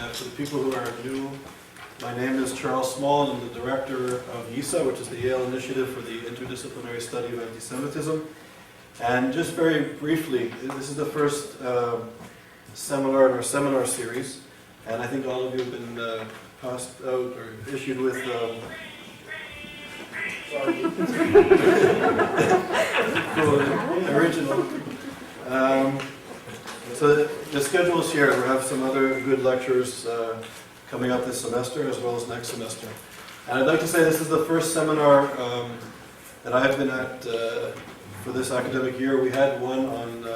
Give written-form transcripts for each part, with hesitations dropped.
For the people who are new, my name is Charles Small. I'm the director of YISA, which is the Yale Initiative for the Interdisciplinary Study of Anti-Semitism. And just very briefly, this is the first seminar in our seminar series, and I think all of you have been passed out or issued with original. So the schedule is here. We have some other good lectures coming up this semester as well as next semester. And I'd like to say this is the first seminar that I've been at for this academic year. We had one on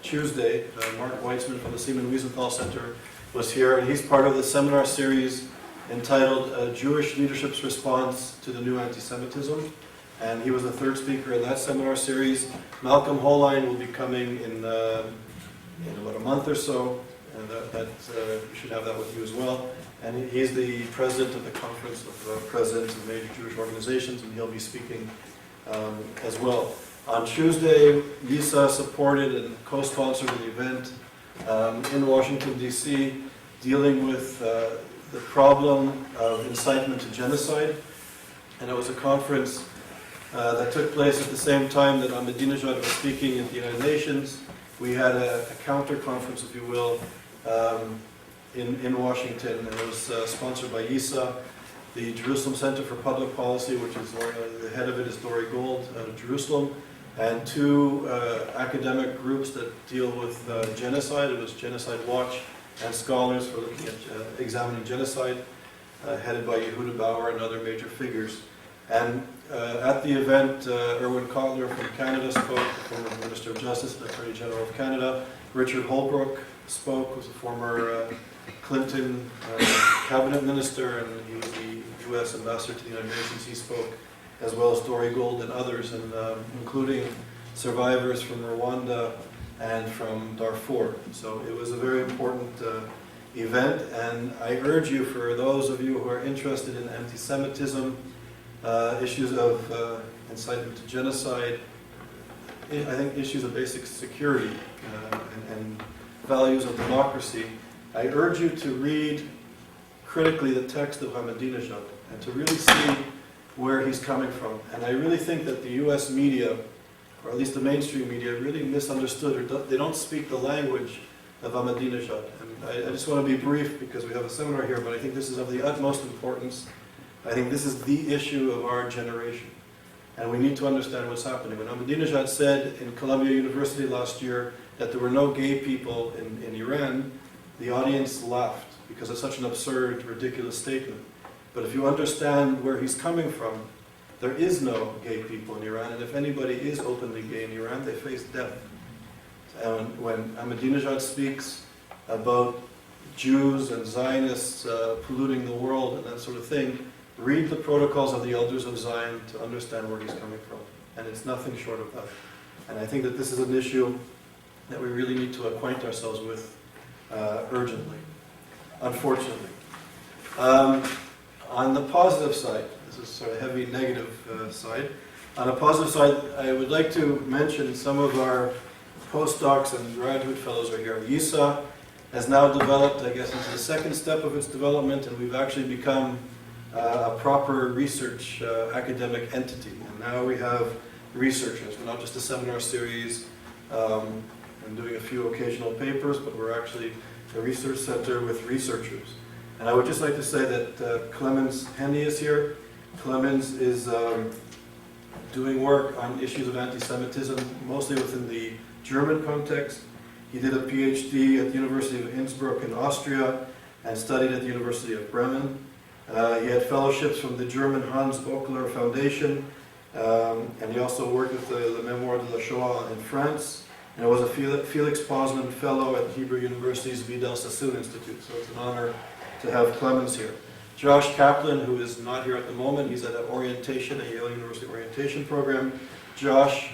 Tuesday. Mark Weitzman from the Simon Wiesenthal Center was here, and he's part of the seminar series entitled Jewish Leadership's Response to the New Anti-Semitism. And he was the third speaker in that seminar series. Malcolm Holine will be coming in about a month or so, and you should have that with you as well. And he's the president of the Conference of Presidents of Major Jewish Organizations, and he'll be speaking as well. On Tuesday, YISA supported and co-sponsored an event in Washington, D.C., dealing with the problem of incitement to genocide. And it was a conference that took place at the same time that Ahmadinejad was speaking at the United Nations. We had a counter-conference, if you will, in Washington, and it was sponsored by YISA, the Jerusalem Center for Public Policy, which is the head of it is Durah out of Jerusalem, and two academic groups that deal with genocide. It was Genocide Watch and Scholars for looking at examining genocide, headed by Yehuda Bauer and other major figures. And at the event, Erwin Kotler from Canada spoke, the former Minister of Justice and Attorney General of Canada. Richard Holbrooke spoke, who's a former Clinton cabinet minister, and he was the U.S. ambassador to the United Nations. He spoke, as well as Dory Gold and others, and including survivors from Rwanda and from Darfur. So it was a very important event, and I urge you, for those of you who are interested in anti-Semitism, issues of incitement to genocide, I think issues of basic security and values of democracy, I urge you to read critically the text of Ahmadinejad and to really see where he's coming from. And I really think that the U.S. media, or at least the mainstream media, really misunderstood, or they don't speak the language of Ahmadinejad. And I just want to be brief because we have a seminar here, but I think this is of the utmost importance. I think this is the issue of our generation, and we need to understand what's happening. When Ahmadinejad said in Columbia University last year that there were no gay people in Iran, the audience laughed because it's such an absurd, ridiculous statement. But if you understand where he's coming from, there is no gay people in Iran, and if anybody is openly gay in Iran, they face death. And when Ahmadinejad speaks about Jews and Zionists polluting the world and that sort of thing, read the protocols of the elders of Zion to understand where he's coming from. And it's nothing short of that. And I think that this is an issue that we really need to acquaint ourselves with urgently, unfortunately. On the positive side, this is sort of heavy negative side. On the positive side, I would like to mention some of our postdocs and graduate fellows are here. YISA has now developed, I guess, into the second step of its development, and we've actually become a proper research academic entity. And now we have researchers. We're not just a seminar series and doing a few occasional papers, but we're actually a research center with researchers. And I would just like to say that Clemens Henny is here. Clemens is doing work on issues of anti-Semitism, mostly within the German context. He did a PhD at the University of Innsbruck in Austria and studied at the University of Bremen. He had fellowships from the German Hans Bockler Foundation, and he also worked with the Memoir de la Shoah in France, and was a Felix Posman Fellow at Hebrew University's Vidal Sassoon Institute, so it's an honor to have Clemens here. Josh Kaplan, who is not here at the moment, he's at an orientation, a Yale University orientation program. Josh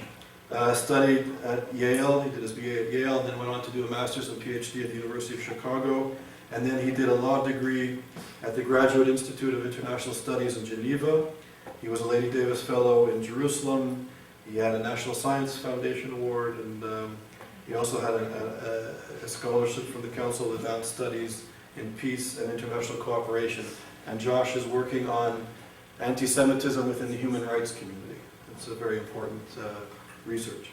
studied at Yale, he did his BA at Yale, and then went on to do a master's and PhD at the University of Chicago. And then he did a law degree at the Graduate Institute of International Studies in Geneva. He was a Lady Davis Fellow in Jerusalem. He had a National Science Foundation Award, and he also had a scholarship from the Council of Advanced Studies in peace and international cooperation. And Josh is working on anti-Semitism within the human rights community. It's a very important research.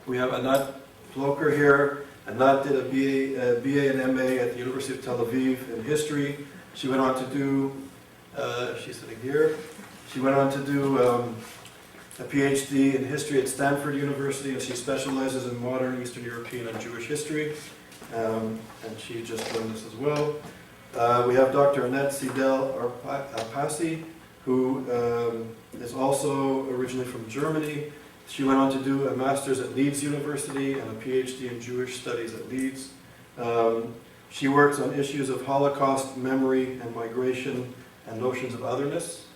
We have Anat Ploker here. Anat did a BA and MA at the University of Tel Aviv in history. She went on to do, she's sitting here, she went on to do a PhD in history at Stanford University, and she specializes in modern Eastern European and Jewish history. And she just joined us as well. We have Dr. Annette Sidel Arpasi, who is also originally from Germany. She went on to do a master's at Leeds University and a PhD in Jewish studies at Leeds. She works on issues of Holocaust memory and migration and notions of otherness.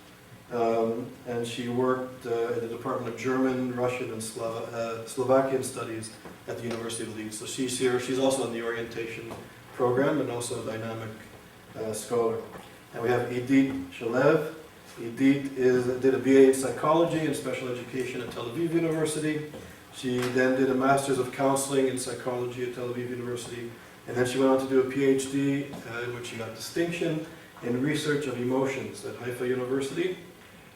And she worked in the Department of German, Russian, and Slovakian Studies at the University of Leeds. So she's here. She's also in the orientation program and also a dynamic scholar. And we have Idit Shalev. Idit did a BA in psychology and special education at Tel Aviv University. She then did a master's of counseling in psychology at Tel Aviv University. And then she went on to do a PhD in which she got distinction in research of emotions at Haifa University.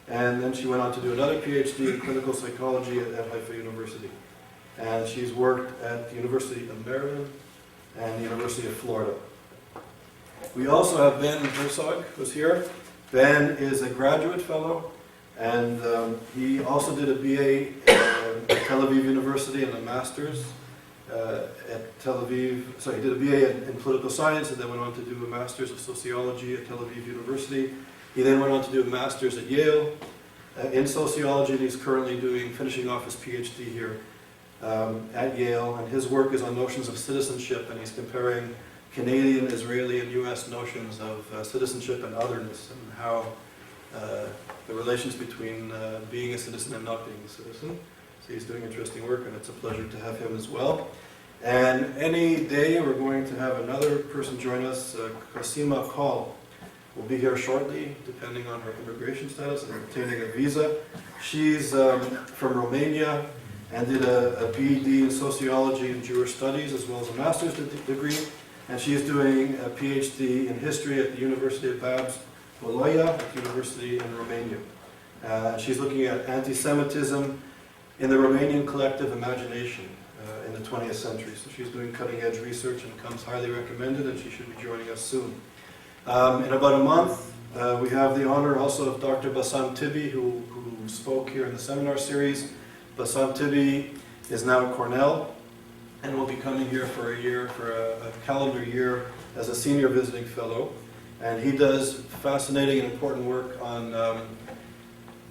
And then she went on to do another PhD in clinical psychology at Haifa University. And she's worked at the University of Maryland and the University of Florida. We also have Ben Herzog, who's here. Ben is a graduate fellow, and he also did a BA at Tel Aviv University and a master's at Tel Aviv. Sorry, he did a BA in political science and then went on to do a master's of sociology at Tel Aviv University. He then went on to do a master's at Yale in sociology, and he's currently finishing off his PhD here at Yale. And his work is on notions of citizenship, and he's comparing Canadian, Israeli, and U.S. notions of citizenship and otherness, and how the relations between being a citizen and not being a citizen. So he's doing interesting work, and it's a pleasure to have him as well. And any day we're going to have another person join us. Cosima Call will be here shortly, depending on her immigration status and obtaining a visa. She's from Romania and did a BEd in sociology and Jewish studies, as well as a master's degree. And she's doing a PhD in history at the University of Babs Boloia, at the University in Romania. She's looking at anti-Semitism in the Romanian collective imagination in the 20th century. So she's doing cutting-edge research and comes highly recommended, and she should be joining us soon. In about a month, we have the honor also of Dr. Bassam Tibi, who spoke here in the seminar series. Bassam Tibi is now at Cornell and will be coming here for a calendar year as a senior visiting fellow. And he does fascinating and important work on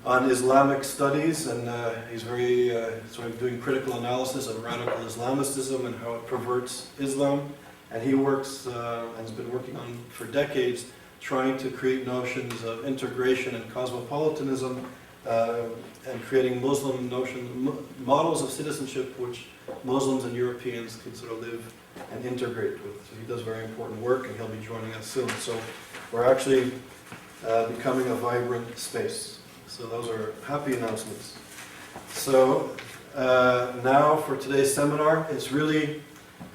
Islamic studies, and he's very sort of doing critical analysis of radical Islamicism and how it perverts Islam. And he works and has been working on for decades trying to create notions of integration and cosmopolitanism and creating Muslim models of citizenship which Muslims and Europeans can sort of live and integrate with. So he does very important work, and he'll be joining us soon. So we're actually becoming a vibrant space. So those are happy announcements. So now for today's seminar, it's really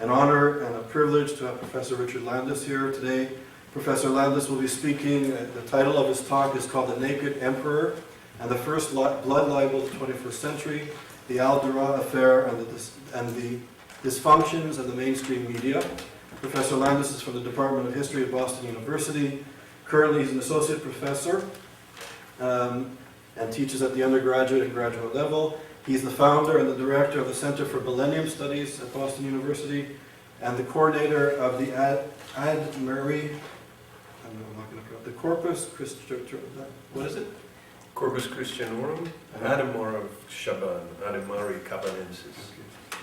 an honor and a privilege to have Professor Richard Landis here today. Professor Landis will be speaking. The title of his talk is called The Naked Emperor and the First Blood Libel of the 21st Century, the Durah Affair and the Dysfunctions of the Mainstream Media. Professor Landis is from the Department of History at Boston University. Currently he's an associate professor and teaches at the undergraduate and graduate level. He's the founder and the director of the Center for Millennium Studies at Boston University and the coordinator of the the Corpus Christianorum, what is it? Corpus Christianorum, Adamor of Shaban, Adamari Cabanensis.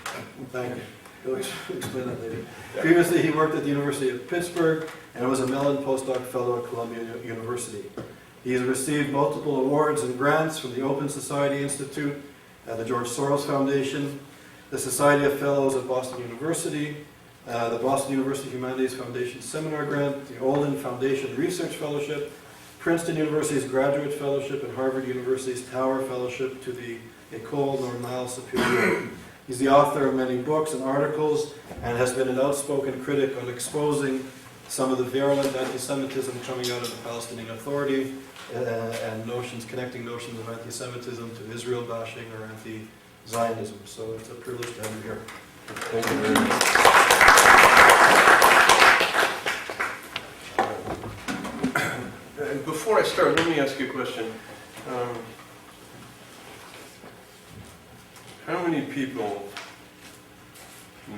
Okay. Thank you. You'll explain that later. Yeah. Previously, he worked at the University of Pittsburgh and was a Mellon postdoc fellow at Columbia University. He has received multiple awards and grants from the Open Society Institute, the George Soros Foundation, the Society of Fellows at Boston University, the Boston University Humanities Foundation Seminar Grant, the Olin Foundation Research Fellowship, Princeton University's Graduate Fellowship, and Harvard University's Tower Fellowship to the École Normale Supérieure. He's the author of many books and articles and has been an outspoken critic on exposing some of the virulent anti-Semitism coming out of the Palestinian Authority and connecting notions of anti-Semitism to Israel bashing or anti-Zionism. So it's a privilege to have you here. Thank you very much. Before I start, let me ask you a question. How many people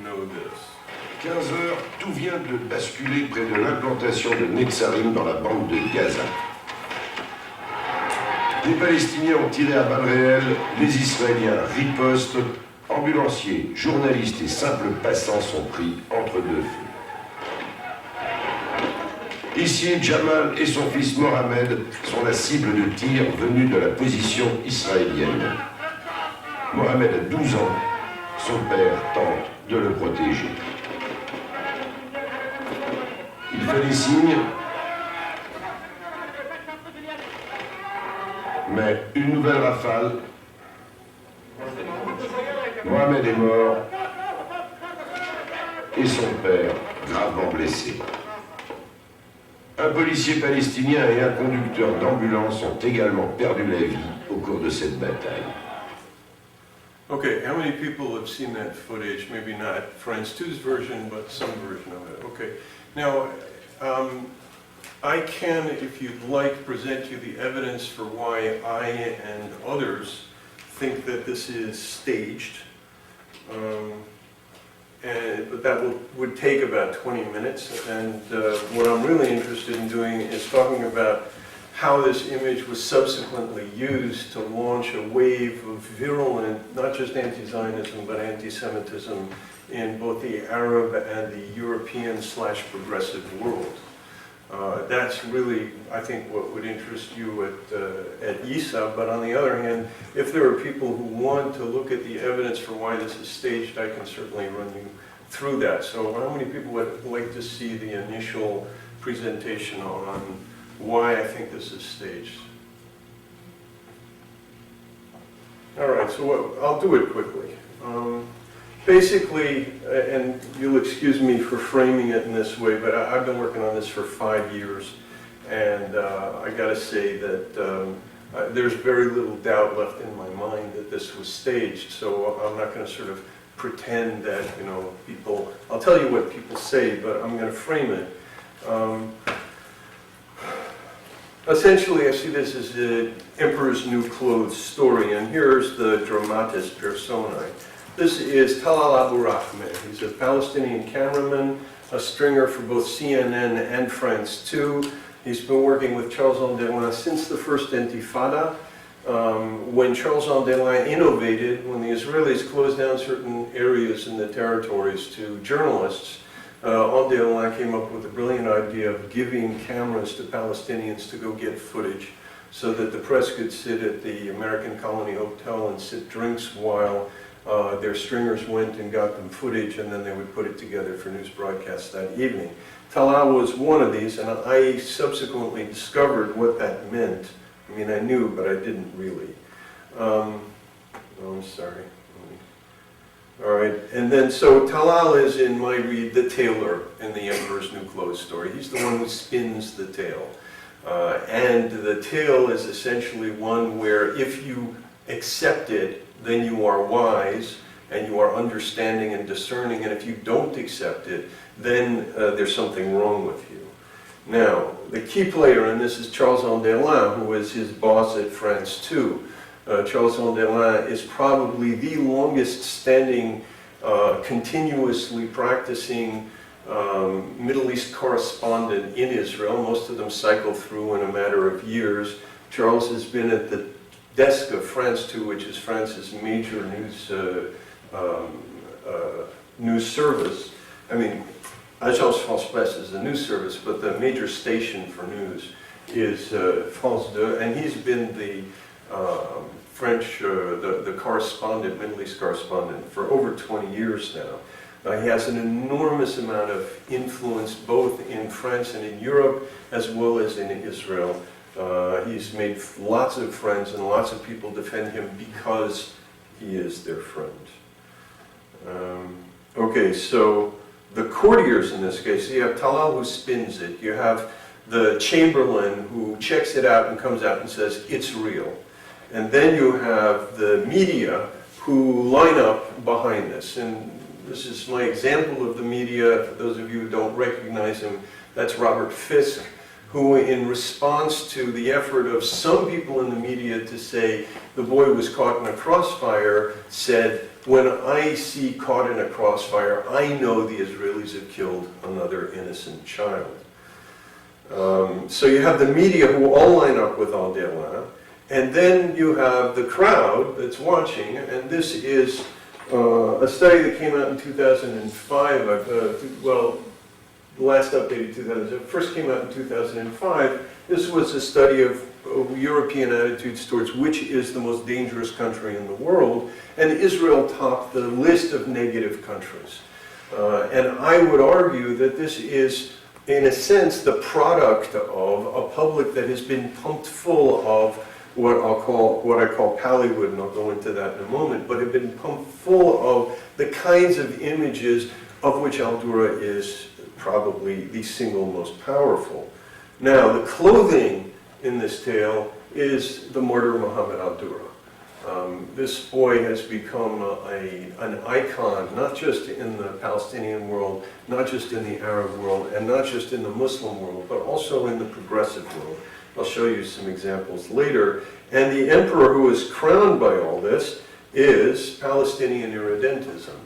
know this? 15 heures, tout vient de basculer près de l'implantation de Netzarim dans la bande de Gaza. Les Palestiniens ont tiré à balles réelles, les Israéliens ripostent, ambulanciers, journalistes et simples passants sont pris entre deux feux. Ici, Jamal et son fils Mohamed sont la cible de tirs venus de la position israélienne. Mohamed a 12 ans, son père tente de le protéger. Il fait des signes, mais une nouvelle rafale. Mohamed est mort et son père gravement blessé. Un policier palestinien et un conducteur d'ambulance ont également perdu la vie au cours de cette bataille. Okay, how many people have seen that footage? Maybe not France 2's version, but some version of it. Okay, now I can, if you'd like, present you the evidence for why I and others think that this is staged. But that would take about 20 minutes, and what I'm really interested in doing is talking about how this image was subsequently used to launch a wave of virulent, not just anti-Zionism, but anti-Semitism in both the Arab and the European/progressive world. That's really, I think, what would interest you at YISA, but on the other hand, if there are people who want to look at the evidence for why this is staged, I can certainly run you through that. So how many people would like to see the initial presentation on why I think this is staged? All right, so I'll do it quickly. Basically, and you'll excuse me for framing it in this way, but I've been working on this for 5 years, and I got to say that there's very little doubt left in my mind that this was staged. So I'm not going to sort of pretend that, you know, people. I'll tell you what people say, but I'm going to frame it. Essentially, I see this as the Emperor's New Clothes story, and here's the dramatis personae. This is Talal Abu Rahman. He's a Palestinian cameraman, a stringer for both CNN and France 2. He's been working with Charles Andelin since the first Intifada, when Charles Andelin innovated, when the Israelis closed down certain areas in the territories to journalists. Andelin came up with a brilliant idea of giving cameras to Palestinians to go get footage so that the press could sit at the American Colony Hotel and sip drinks while their stringers went and got them footage, and then they would put it together for news broadcasts that evening. Talal was one of these, and I subsequently discovered what that meant. I mean, I knew, but I didn't really. Oh, I'm sorry. All right, and then so Talal is, in my read, the tailor in the Emperor's New Clothes story. He's the one who spins the tale. And the tale is essentially one where if you accept it, then you are wise and you are understanding and discerning, and if you don't accept it, then there's something wrong with you. Now, the key player in this is Charles Andelin, who was his boss at France 2. Charles Andelin is probably the longest standing, continuously practicing Middle East correspondent in Israel. Most of them cycle through in a matter of years. Charles has been at the desk of France 2, which is France's major news service. I mean, Agence France Presse is the news service, but the major station for news is France 2, and he's been the French, the correspondent, Middle East correspondent, for over 20 years now. He has an enormous amount of influence both in France and in Europe, as well as in Israel. He's made lots of friends, and lots of people defend him because he is their friend. Okay, so the courtiers in this case, you have Talal who spins it, you have the chamberlain who checks it out and comes out and says, it's real. And then you have the media who line up behind this. And this is my example of the media. For those of you who don't recognize him, that's Robert Fisk, who in response to the effort of some people in the media to say the boy was caught in a crossfire, said, when I see caught in a crossfire, I know the Israelis have killed another innocent child. So you have the media who all line up with Al-Dawla, and then you have the crowd that's watching, and this is a study that came out in 2005, well, the last updated 2000, it first came out in 2005. This was a study of European attitudes towards which is the most dangerous country in the world, and Israel topped the list of negative countries. And I would argue that this is, in a sense, the product of a public that has been pumped full of what I call Pallywood, and I'll go into that in a moment, but have been pumped full of the kinds of images of which Al-Durah is probably the single most powerful. Now, the clothing in this tale is the martyr Muhammad al-Durah. This boy has become an icon, not just in the Palestinian world, not just in the Arab world, and not just in the Muslim world, but also in the progressive world. I'll show you some examples later. And the emperor who is crowned by all this is Palestinian irredentism.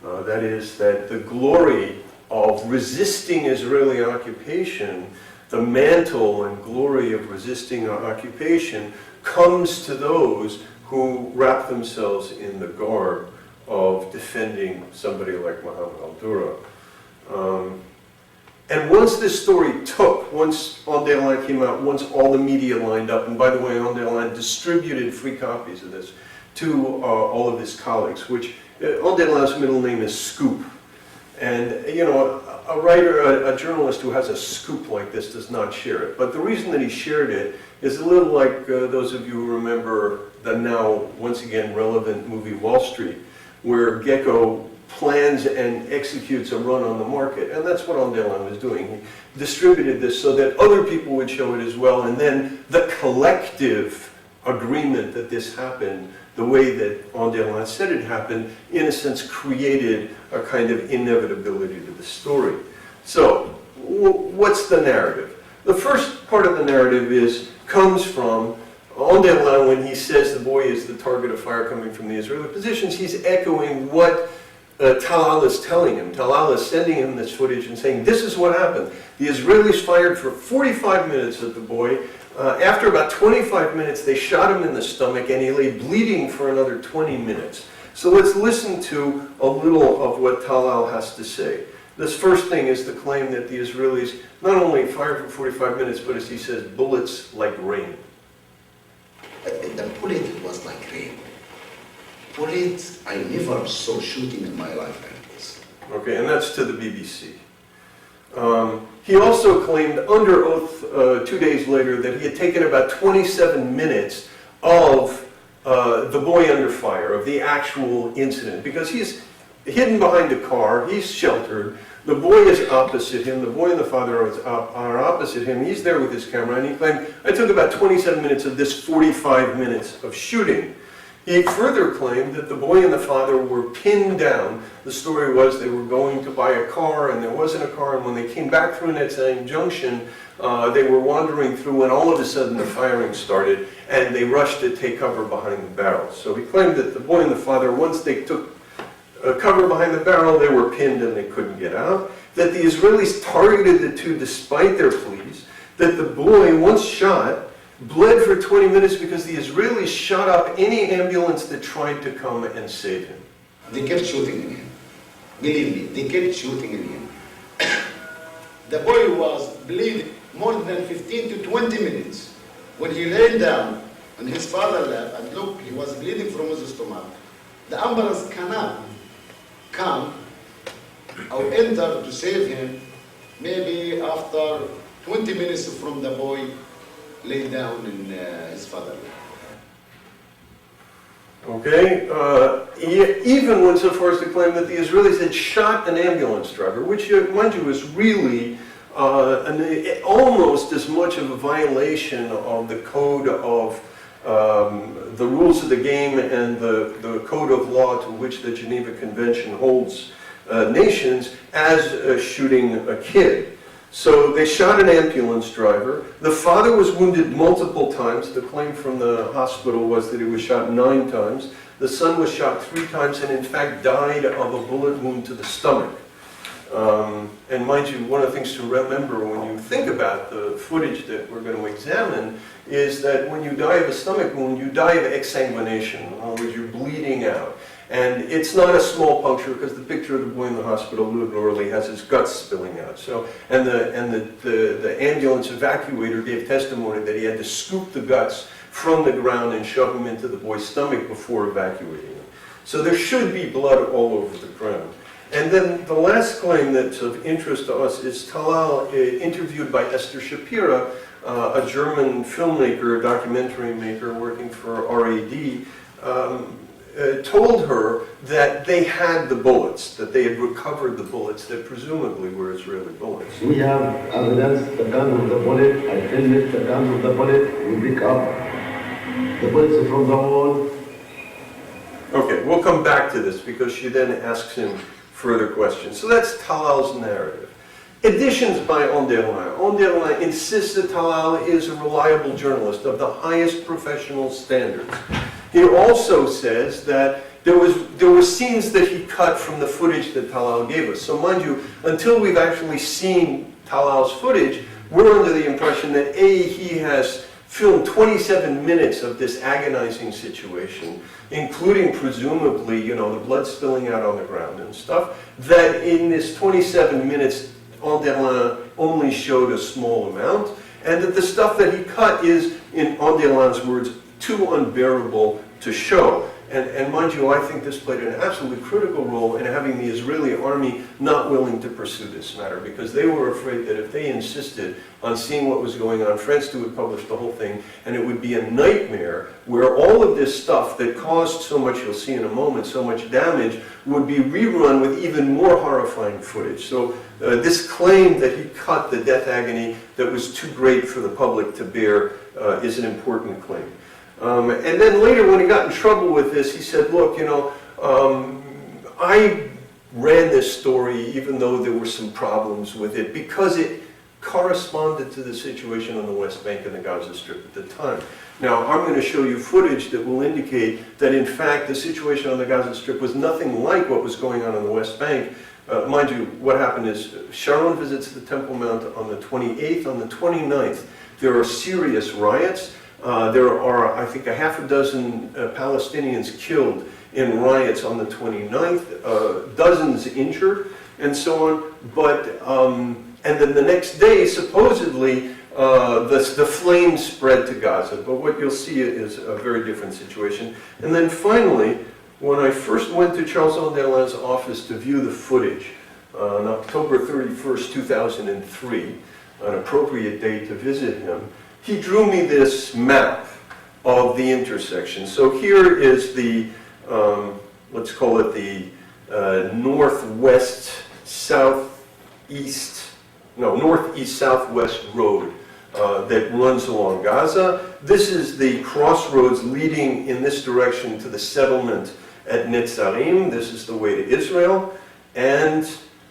That is, that the glory of resisting Israeli occupation, the mantle and glory of resisting occupation, comes to those who wrap themselves in the garb of defending somebody like Muhammad al-Durah. And once this story took, once Al-Dawla came out, once all the media lined up, and by the way, Al-Dawla distributed free copies of this to all of his colleagues, which Al-Dawla's middle name is Scoop. And, you know, a writer, a journalist who has a scoop like this does not share it. But the reason that he shared it is a little like those of you who remember the now, once again, relevant movie Wall Street, where Gecko plans and executes a run on the market. And that's what Al-Dawla was doing. He distributed this so that other people would show it as well, and then the collective agreement that this happened, the way that Al-Dawla said it happened, in a sense created a kind of inevitability to the story. So, what's the narrative? The first part of the narrative comes from Al-Dawla when he says the boy is the target of fire coming from the Israeli positions. He's echoing what Talal is telling him. Talal is sending him this footage and saying, this is what happened. The Israelis fired for 45 minutes at the boy. After about 25 minutes, they shot him in the stomach, and he lay bleeding for another 20 minutes. So let's listen to a little of what Talal has to say. This first thing is the claim that the Israelis not only fired for 45 minutes, but as he says, bullets like rain. The bullet was like rain. Bullets, I never saw shooting in my life like this. Okay, and that's to the BBC. He also claimed under oath 2 days later that he had taken about 27 minutes of the boy under fire, of the actual incident, because he's hidden behind a car, he's sheltered, the boy is opposite him, the boy and the father are opposite him, he's there with his camera, and he claimed, I took about 27 minutes of this 45 minutes of shooting. He further claimed that the boy and the father were pinned down. The story was they were going to buy a car, and there wasn't a car, and when they came back through Netzayim Junction, they were wandering through, and all of a sudden the firing started, and they rushed to take cover behind the barrel. So he claimed that the boy and the father, once they took cover behind the barrel, they were pinned and they couldn't get out. That the Israelis targeted the two despite their pleas. That the boy, once shot, bled for 20 minutes because the Israelis shot up any ambulance that tried to come and save him. They kept shooting in him. Believe me, they kept shooting in him. The boy was bleeding more than 15 to 20 minutes. When he lay down on his father's lap and look, he was bleeding from his stomach. The ambulance cannot come or enter to save him. Maybe after 20 minutes from the boy lay down in his father's lap. Okay? Even went so far as to claim that the Israelis had shot an ambulance driver, which, mind you, is really almost as much of a violation of the code of the rules of the game and the code of law to which the Geneva Convention holds nations as shooting a kid. So they shot an ambulance driver. The father was wounded multiple times. The claim from the hospital was that he was shot 9 times. The son was shot 3 times and in fact died of a bullet wound to the stomach. And mind you, one of the things to remember when you think about the footage that we're going to examine is that when you die of a stomach wound, you die of exsanguination. In other words, you're bleeding out. And it's not a small puncture because the picture of the boy in the hospital literally has his guts spilling out. So, and the ambulance evacuator gave testimony that he had to scoop the guts from the ground and shove them into the boy's stomach before evacuating him. So there should be blood all over the ground. And then the last claim that's of interest to us is Talal, interviewed by Esther Shapira, a German filmmaker, documentary maker working for RAD, told her that they had the bullets, that they had recovered the bullets that presumably were Israeli bullets. We have evidence, the gun with the bullet, I filmed it, the gun with the bullet, we pick up the bullets from the wall. Okay, we'll come back to this because she then asks him further questions. So that's Talal's narrative. Additions by Anderlin. Anderlin insists that Talal is a reliable journalist of the highest professional standards. He also says that there were scenes that he cut from the footage that Talal gave us. So mind you, until we've actually seen Talal's footage, we're under the impression that he has filmed 27 minutes of this agonizing situation, including presumably, the blood spilling out on the ground and stuff, that in this 27 minutes, Anderlin only showed a small amount, and that the stuff that he cut is, in Anderlin's words, too unbearable to show. And mind you, I think this played an absolutely critical role in having the Israeli army not willing to pursue this matter, because they were afraid that if they insisted on seeing what was going on, France 2 would publish the whole thing, and it would be a nightmare where all of this stuff that caused so much, you'll see in a moment, so much damage, would be rerun with even more horrifying footage. So this claim that he cut the death agony that was too great for the public to bear is an important claim. And then later, when he got in trouble with this, he said, look, I ran this story even though there were some problems with it because it corresponded to the situation on the West Bank and the Gaza Strip at the time. Now, I'm going to show you footage that will indicate that, in fact, the situation on the Gaza Strip was nothing like what was going on the West Bank. Mind you, what happened is Sharon visits the Temple Mount on the 28th. On the 29th, there are serious riots. There are, I think, a half a dozen Palestinians killed in riots on the 29th, dozens injured, and so on. But, and then the next day, supposedly, the flames spread to Gaza. But what you'll see is a very different situation. And then finally, when I first went to Charles Anderlin's office to view the footage on October 31st, 2003, an appropriate day to visit him, he drew me this map of the intersection. So here is the, let's call it the northeast-southwest road that runs along Gaza. This is the crossroads leading in this direction to the settlement at Netzarim. This is the way to Israel. And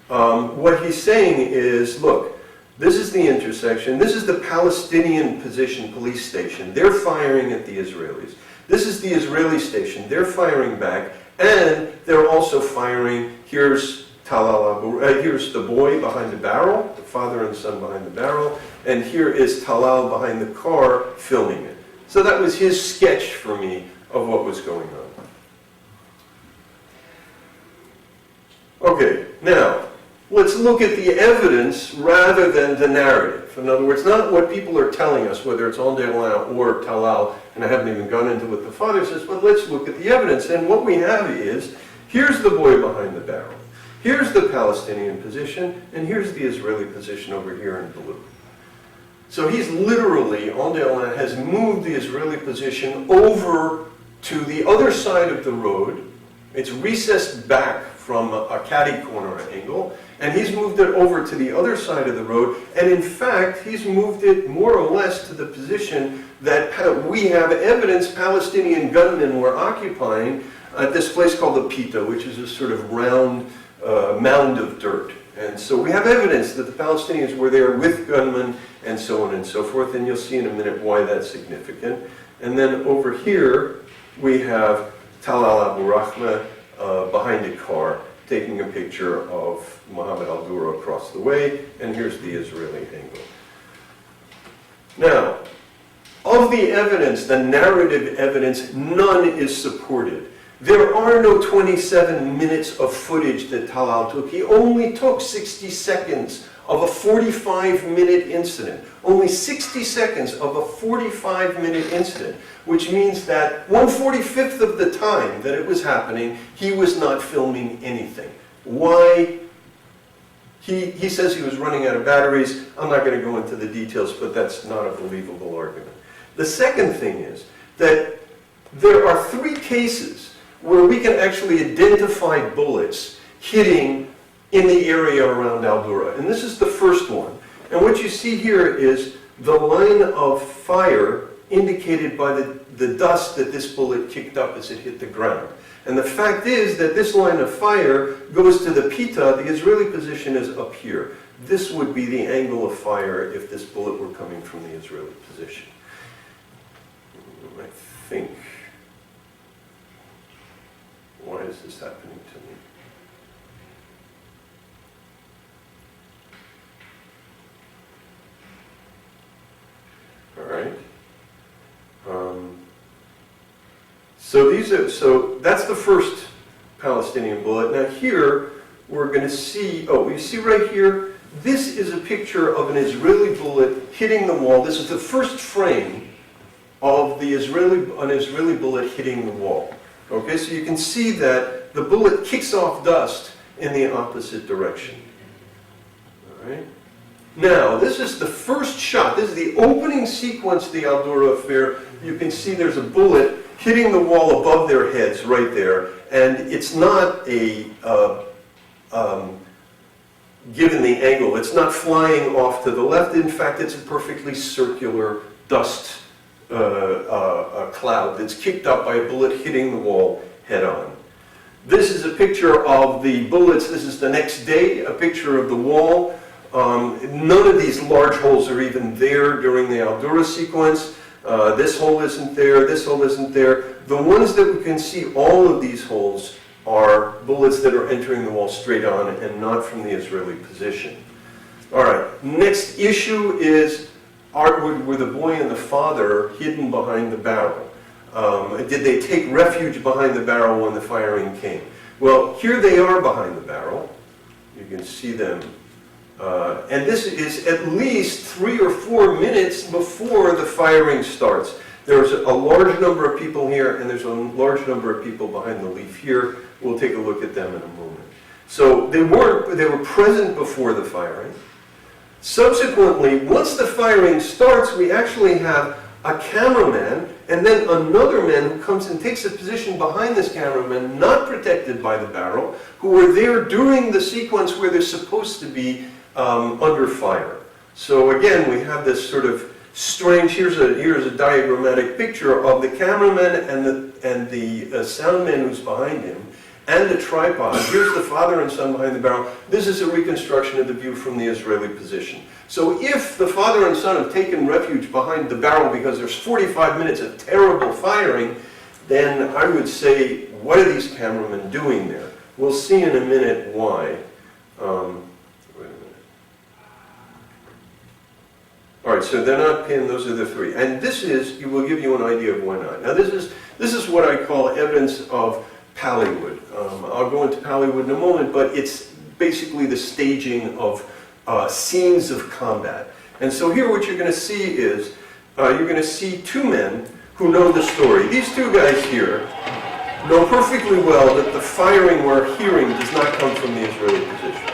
what he's saying is, look, this is the intersection. This is the Palestinian position police station. They're firing at the Israelis. This is the Israeli station. They're firing back. And they're also firing, here's here's the boy behind the barrel, the father and son behind the barrel, and here is Talal behind the car filming it. So that was his sketch for me of what was going on. Okay, now, let's look at the evidence rather than the narrative. In other words, not what people are telling us, whether it's Anderlin or Talal, and I haven't even gone into what the father says, but let's look at the evidence. And what we have is, here's the boy behind the barrel. Here's the Palestinian position, and here's the Israeli position over here in blue. So he's literally, Anderlin has moved the Israeli position over to the other side of the road. It's recessed back from a catty corner angle, and he's moved it over to the other side of the road, and in fact, he's moved it more or less to the position that we have evidence Palestinian gunmen were occupying at this place called the Pita, which is a sort of round mound of dirt. And so we have evidence that the Palestinians were there with gunmen and so on and so forth, and you'll see in a minute why that's significant. And then over here, we have Talal Abu Rahma behind a car taking a picture of Mohammed al-Durah across the way, and here's the Israeli angle. Now, of the evidence, the narrative evidence, none is supported. There are no 27 minutes of footage that Talal took. He only took 60 seconds of a 45-minute incident. Only 60 seconds of a 45-minute incident, which means that 1/45 of the time that it was happening, he was not filming anything. Why? He says he was running out of batteries. I'm not going to go into the details, but that's not a believable argument. The second thing is that there are 3 cases where we can actually identify bullets hitting in the area around al-Durah. And this is the first one. And what you see here is the line of fire indicated by the dust that this bullet kicked up as it hit the ground. And the fact is that this line of fire goes to the Pita. The Israeli position is up here. This would be the angle of fire if this bullet were coming from the Israeli position. I think. Why is this happening to me? All right. So that's the first Palestinian bullet. Now here we're going to see. Oh, you see right here. This is a picture of an Israeli bullet hitting the wall. This is the first frame of an Israeli bullet hitting the wall. Okay, so you can see that the bullet kicks off dust in the opposite direction. All right. Now, this is the first shot. This is the opening sequence of the al-Durah affair. You can see there's a bullet hitting the wall above their heads right there. And it's not a, given the angle, it's not flying off to the left. In fact, it's a perfectly circular dust cloud that's kicked up by a bullet hitting the wall head on. This is a picture of the bullets. This is the next day, a picture of the wall. None of these large holes are even there during the al-Durah sequence. This hole isn't there, this hole isn't there. The ones that we can see, all of these holes, are bullets that are entering the wall straight on and not from the Israeli position. All right, next issue is, were the boy and the father hidden behind the barrel? Did they take refuge behind the barrel when the firing came? Well, here they are behind the barrel. You can see them. And this is at least 3 or 4 minutes before the firing starts. There's a large number of people here, and there's a large number of people behind the leaf here. We'll take a look at them in a moment. So they were present before the firing. Subsequently, once the firing starts, we actually have a cameraman and then another man who comes and takes a position behind this cameraman, not protected by the barrel, who were there during the sequence where they're supposed to be under fire. So again, we have this sort of strange, here's a diagrammatic picture of the cameraman and the soundman who's behind him, and the tripod. Here's the father and son behind the barrel. This is a reconstruction of the view from the Israeli position. So if the father and son have taken refuge behind the barrel because there's 45 minutes of terrible firing, then I would say, what are these cameramen doing there? We'll see in a minute why. Wait a minute. All right, so they're not pinned, those are the 3. And this will give you an idea of why not. Now this is what I call evidence of Pallywood. I'll go into Pallywood in a moment, but it's basically the staging of scenes of combat. And so here what you're going to see is, you're going to see 2 men who know the story. These 2 guys here know perfectly well that the firing we're hearing does not come from the Israeli position.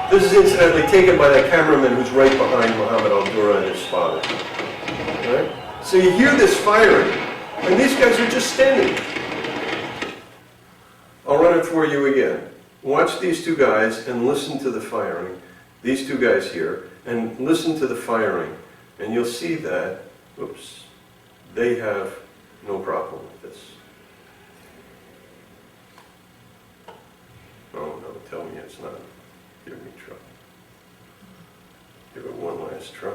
This is incidentally taken by that cameraman who's right behind Mohammed al-Durah and his father. Right? So you hear this firing, And these guys are just standing there. I'll run it for you again. Watch these two guys and listen to the firing. These two guys here, and listen to the firing. And you'll see that, oops, they have no problem with this. Oh no, tell me it's not. Give me trouble. Give it one last try.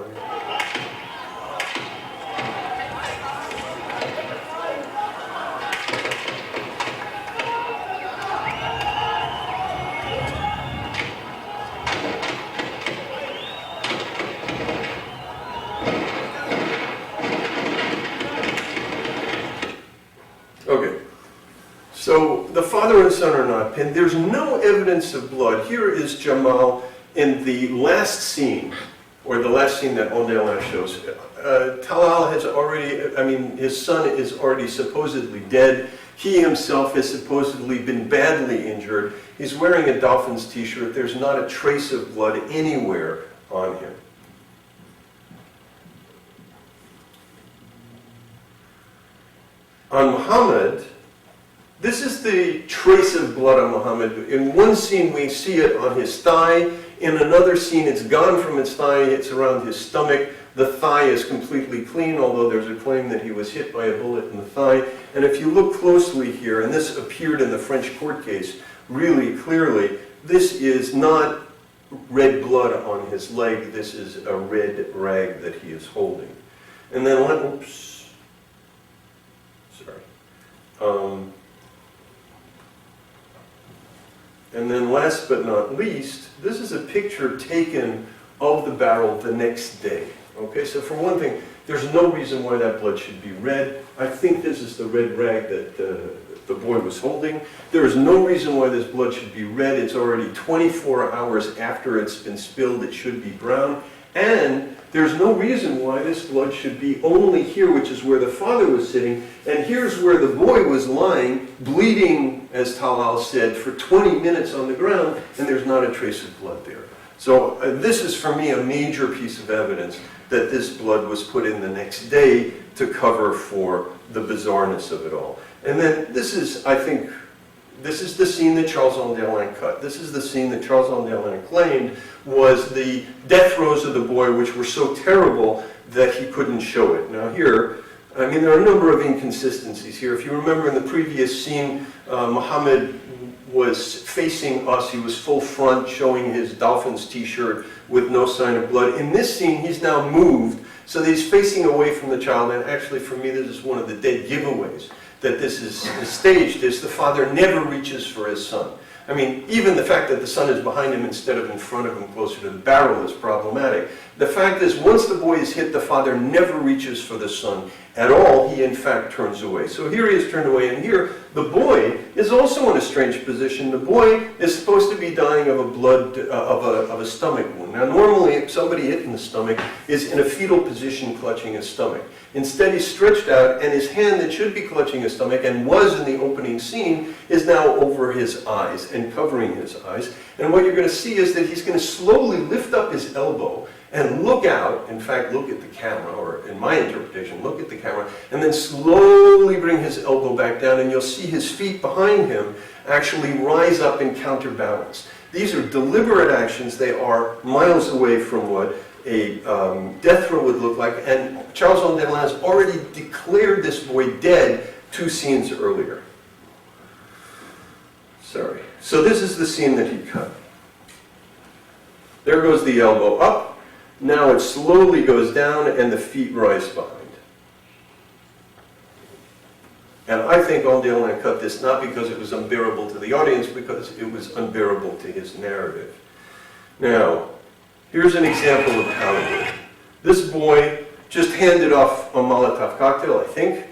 Okay, so the father and son are not pinned. There's no evidence of blood. Here is Jamal in the last scene, or the last scene that Ondelin shows. Talal has already, his son is already supposedly dead. He himself has supposedly been badly injured. He's wearing a Dolphins t-shirt. There's not a trace of blood anywhere on him. On Muhammad, this is the trace of blood on Muhammad. In one scene we see it on his thigh. In another scene it's gone from his thigh, it's around his stomach. The thigh is completely clean, although there's a claim that he was hit by a bullet in the thigh. And if you look closely here, and this appeared in the French court case really clearly, this is not red blood on his leg, this is a red rag that he is holding. And then, oops. And then last but not least, this is a picture taken of the barrel the next day. Okay, so for one thing, there's no reason why that blood should be red. I think this is the red rag that the boy was holding. There is no reason why this blood should be red. It's already 24 hours after it's been spilled. It should be brown. And there's no reason why this blood should be only here, which is where the father was sitting, and here's where the boy was lying, bleeding, as Talal said, for 20 minutes on the ground, and there's not a trace of blood there. So this is, for me, a major piece of evidence that this blood was put in the next day to cover for the bizarreness of it all. And then this is, I think, this is the scene that Charles Ondelin cut. This is the scene that Charles Ondelin claimed was the death throes of the boy, which were so terrible that he couldn't show it. Now here, there are a number of inconsistencies here. If you remember in the previous scene, Muhammad was facing us. He was full front, showing his Dolphins t-shirt with no sign of blood. In this scene, he's now moved, so that he's facing away from the child. And actually, for me, this is one of the dead giveaways that this is staged, is the father never reaches for his son. Even the fact that the son is behind him instead of in front of him closer to the barrel is problematic. The fact is, once the boy is hit, the father never reaches for the son at all. He, in fact, turns away. So here he is turned away, and here the boy is also in a strange position. The boy is supposed to be dying of a stomach wound. Now, normally, if somebody hit in the stomach is in a fetal position clutching his stomach. Instead, he's stretched out, and his hand that should be clutching his stomach and was in the opening scene is now over his eyes and covering his eyes. And what you're going to see is that he's going to slowly lift up his elbow and look out, in fact, look at the camera, or in my interpretation, look at the camera, and then slowly bring his elbow back down, and you'll see his feet behind him actually rise up and counterbalance. These are deliberate actions. They are miles away from what a death throw would look like, and Charles Ondelin has already declared this boy dead 2 scenes earlier. Sorry. So this is the scene that he cut. There goes the elbow up. Now it slowly goes down and the feet rise behind. And I think Ondelin cut this not because it was unbearable to the audience, because it was unbearable to his narrative. Now, here's an example of how this boy just handed off a Molotov cocktail, I think.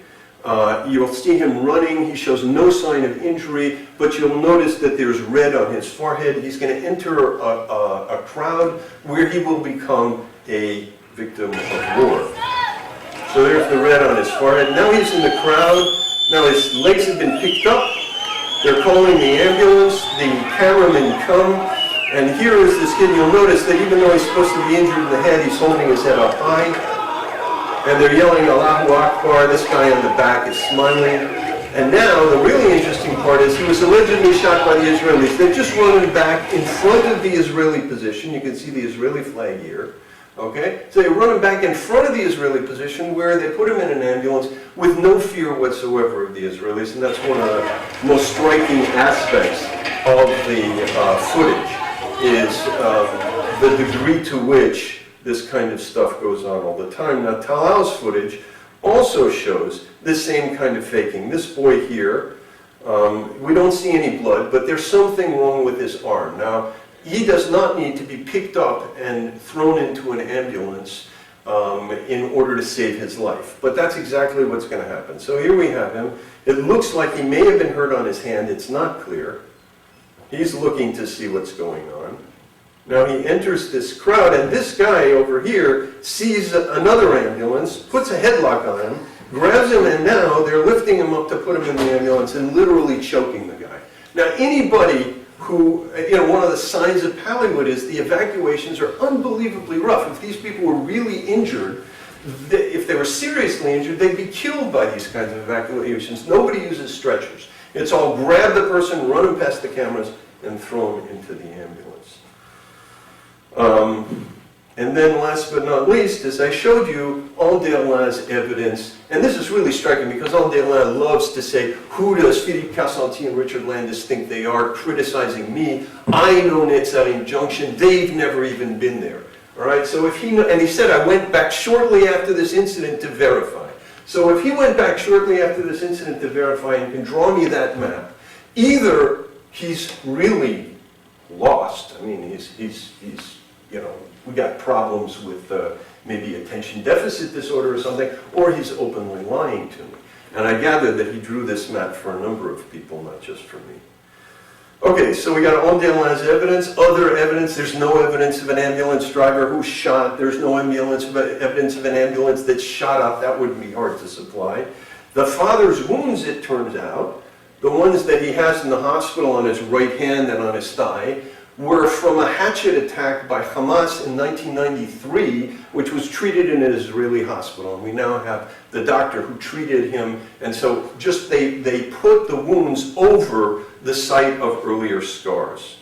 You'll see him running. He shows no sign of injury, but you'll notice that there's red on his forehead. He's going to enter a crowd where he will become a victim of war. So there's the red on his forehead. Now he's in the crowd. Now his legs have been picked up. They're calling the ambulance. The cameramen come. And here is this kid. You'll notice that even though he's supposed to be injured in the head, he's holding his head up high. and they're yelling Allahu Akbar. This guy in the back is smiling. And now, the really interesting part is he was allegedly shot by the Israelis. They've just run him back in front of the Israeli position. You can see the Israeli flag here. Okay? So they run him back in front of the Israeli position where they put him in an ambulance with no fear whatsoever of the Israelis. And that's one of the most striking aspects of the footage, is the degree to which this kind of stuff goes on all the time. Now, Talal's footage also shows this same kind of faking. This boy here, we don't see any blood, but there's something wrong with his arm. Now, he does not need to be picked up and thrown into an ambulance in order to save his life. But that's exactly what's going to happen. So here we have him. It looks like he may have been hurt on his hand. It's not clear. He's looking to see what's going on. Now he enters this crowd, and this guy over here sees another ambulance, puts a headlock on him, grabs him, and now they're lifting him up to put him in the ambulance and literally choking the guy. Now anybody who, one of the signs of Hollywood is the evacuations are unbelievably rough. If these people were really injured, if they were seriously injured, they'd be killed by these kinds of evacuations. Nobody uses stretchers. It's all grab the person, run them past the cameras, and throw them into the ambulance. And then last but not least, as I showed you, Aldelin's evidence, and this is really striking because Aldelin loves to say, who does Philippe Cassanti and Richard Landis think they are, criticizing me? I know Netzarim Junction, they've never even been there. All right, so if he, and he said, I went back shortly after this incident to verify. So if he went back shortly after this incident to verify and can draw me that map, either he's really lost. I mean, he's we got problems with maybe attention deficit disorder or something, or he's openly lying to me. And I gather that he drew this map for a number of people, not just for me. Okay, so we got Aldelin's evidence, other evidence. There's no evidence of an ambulance driver who shot. There's no evidence of an ambulance that shot up. That would be hard to supply. The father's wounds, it turns out, the ones that he has in the hospital on his right hand and on his thigh, were from a hatchet attack by Hamas in 1993, which was treated in an Israeli hospital. And we now have the doctor who treated him. And so just they put the wounds over the site of earlier scars.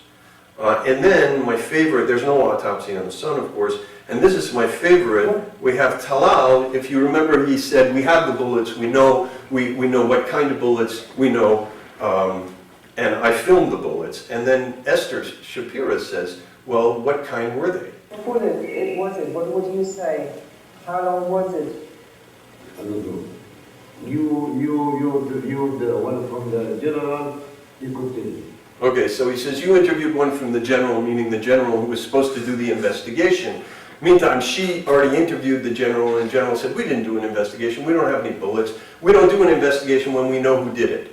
And then my favorite, there's no autopsy on the son, of course, and this is my favorite. We have Talal. If you remember, he said, we have the bullets, we know what kind of bullets, we know, and I filmed the bullets. And then Esther Shapira says, well, what kind were they? What was it? What would you say? How long was it? I don't know. You interviewed one from the general, you could tell me. Okay, so he says, you interviewed one from the general, meaning the general who was supposed to do the investigation. Meantime, she already interviewed the general, and the general said, we didn't do an investigation, we don't have any bullets, we don't do an investigation when we know who did it.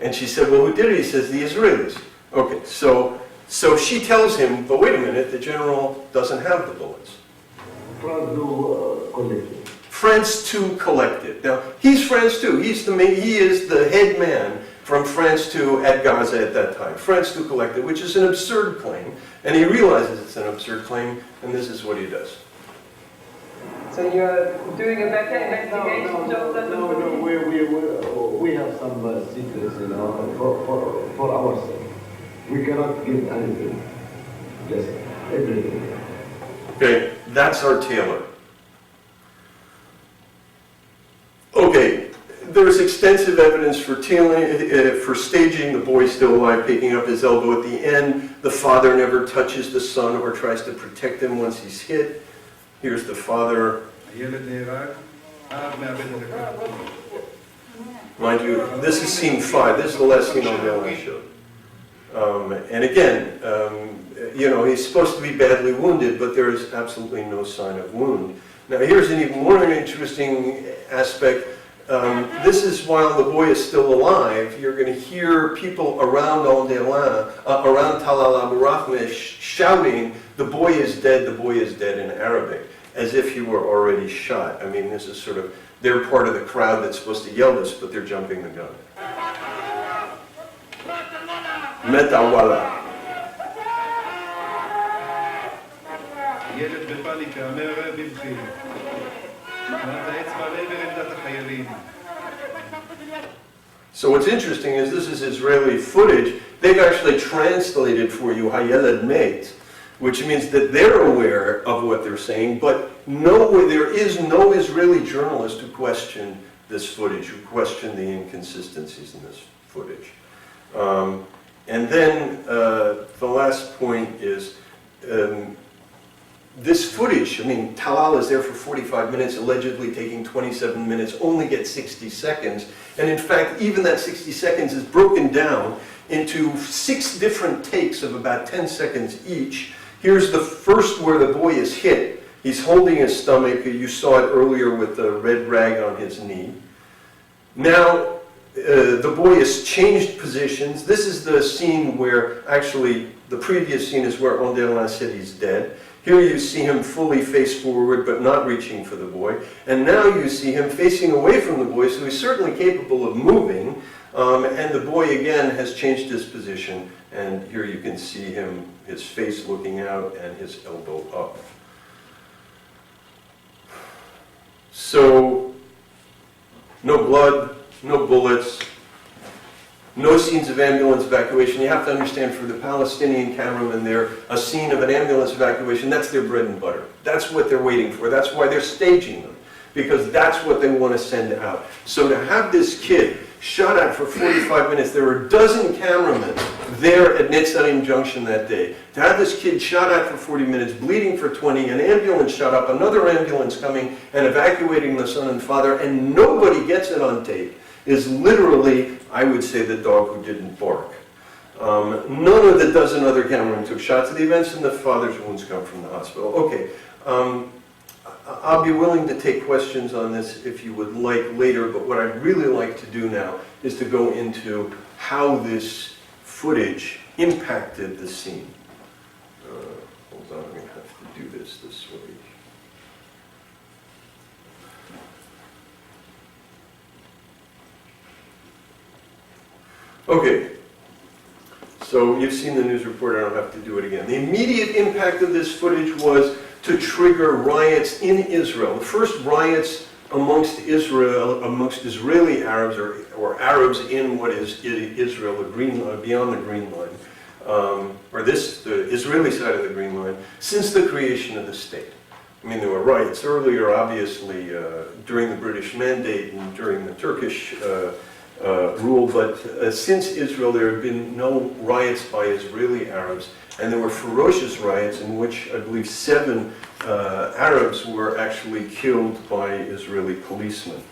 And she said, well, who did it? He says, the Israelis. Okay, so she tells him, but wait a minute, the general doesn't have the bullets. France 2 collected. Now, he's France 2. He is the head man from France 2 at Gaza at that time. France 2 collected, which is an absurd claim. And he realizes it's an absurd claim, and this is what he does. So you're doing a better investigation? No, we have some secrets, for ourselves. We cannot give anything, just everything. Okay, that's our tailor. Okay, there's extensive evidence for staging. The boy still alive, picking up his elbow at the end. The father never touches the son or tries to protect him once he's hit. Here's the father. Mind you, this is scene 5. This is the last scene I showed. And again, he's supposed to be badly wounded, but there is absolutely no sign of wound. Now here's an even more interesting aspect. This is while the boy is still alive. You're going to hear people around Aldelin, around Talal Abu Rahmeh, shouting, the boy is dead in Arabic, as if he were already shot. I mean, this is sort of, they're part of the crowd that's supposed to yell this, but they're jumping the gun. Metawala. So what's interesting is this is Israeli footage. They've actually translated for you Hayeled Meit, which means that they're aware of what they're saying, but there is no Israeli journalist who questioned this footage, who questioned the inconsistencies in this footage. And then the last point is this footage. I mean, Talal is there for 45 minutes, allegedly taking 27 minutes, only gets 60 seconds. And in fact, even that 60 seconds is broken down into 6 different takes of about 10 seconds each. Here's the first where the boy is hit. He's holding his stomach. You saw it earlier with the red rag on his knee. Now, the boy has changed positions. This is the scene where, actually, the previous scene is where Anderlin said he's dead. Here you see him fully face forward, but not reaching for the boy. And now you see him facing away from the boy, so he's certainly capable of moving. And the boy, again, has changed his position. And here you can see him, his face looking out and his elbow up. So, no blood, no bullets, no scenes of ambulance evacuation. You have to understand, for the Palestinian cameramen there, a scene of an ambulance evacuation, that's their bread and butter. That's what they're waiting for. That's why they're staging them, because that's what they want to send out. So to have this kid shot at for 45 minutes, there were a dozen cameramen there at Netzarim Junction that day. To have this kid shot at for 40 minutes, bleeding for 20, an ambulance shot up, another ambulance coming and evacuating the son and father, and nobody gets it on tape, is literally, I would say, the dog who didn't bark. None of the dozen other cameramen took shots at the events, and the father's wounds come from the hospital. Okay, I'll be willing to take questions on this if you would like later, but what I'd really like to do now is to go into how this footage impacted the scene. Hold on, I'm going to have to do this way. Okay, so you've seen the news report, I don't have to do it again. The immediate impact of this footage was to trigger riots in Israel. The first riots amongst Israeli Arabs, or Arabs in what is Israel, the Green Line, beyond the Green Line, the Israeli side of the Green Line, since the creation of the state. I mean, there were riots earlier, obviously, during the British Mandate and during the Turkish rule, but since Israel there have been no riots by Israeli Arabs, and there were ferocious riots in which I believe 7 Arabs were actually killed by Israeli policemen.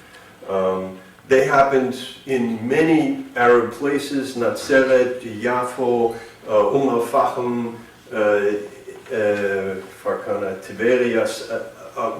They happened in many Arab places: Natseret, Yafo, Al-Fahim, Farkana, Tiberias,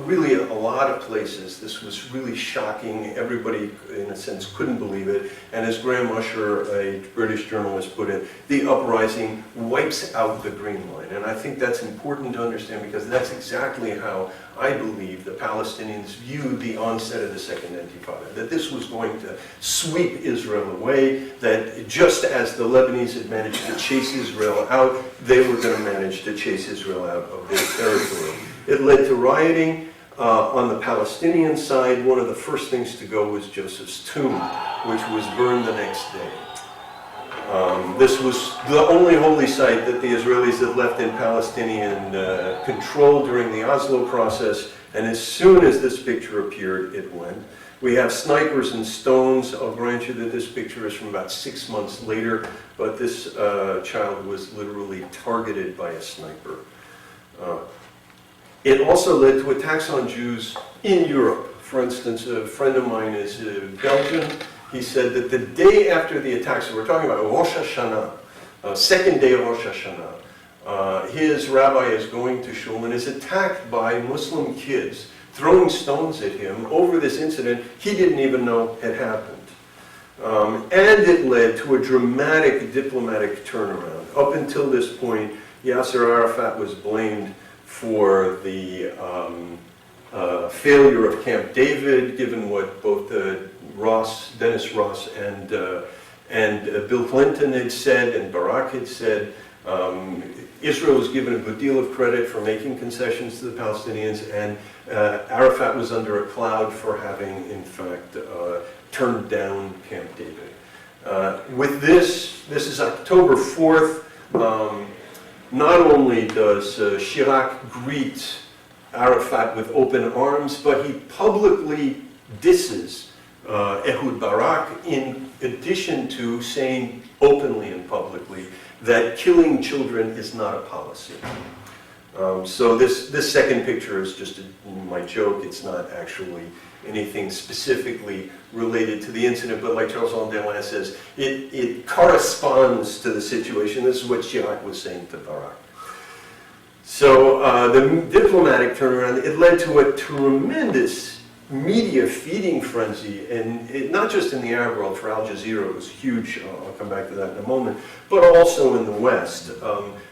really a lot of places. This was really shocking. Everybody, in a sense, couldn't believe it. And as Graham Usher, a British journalist, put it, the uprising wipes out the Green Line. And I think that's important to understand, because that's exactly how I believe the Palestinians viewed the onset of the Second Intifada, that this was going to sweep Israel away, that just as the Lebanese had managed to chase Israel out, they were going to manage to chase Israel out of their territory. It led to rioting on the Palestinian side. One of the first things to go was Joseph's tomb, which was burned the next day. This was the only holy site that the Israelis had left in Palestinian control during the Oslo process, and as soon as this picture appeared, it went. We have snipers and stones. I'll grant you that this picture is from about 6 months later, but this child was literally targeted by a sniper. It also led to attacks on Jews in Europe. For instance, a friend of mine is Belgian. He said that the day after the attacks, so we're talking about Rosh Hashanah, second day of Rosh Hashanah, his rabbi is going to shul and is attacked by Muslim kids, throwing stones at him over this incident he didn't even know had happened. And it led to a dramatic diplomatic turnaround. Up until this point, Yasser Arafat was blamed for the failure of Camp David, given what both Dennis Ross and Bill Clinton had said and Barack had said. Israel was given a good deal of credit for making concessions to the Palestinians, and Arafat was under a cloud for having, in fact, turned down Camp David. With this is October 4th. Not only does Chirac greet Arafat with open arms, but he publicly disses Ehud Barak, in addition to saying openly and publicly that killing children is not a policy. So this second picture is just my joke. It's not actually anything specifically related to the incident, but like Charles Delin says, it corresponds to the situation. This is what Chirac was saying to Barak. So the diplomatic turnaround, it led to a tremendous media feeding frenzy, and not just in the Arab world. For Al Jazeera, it was huge. I'll come back to that in a moment. But also in the West,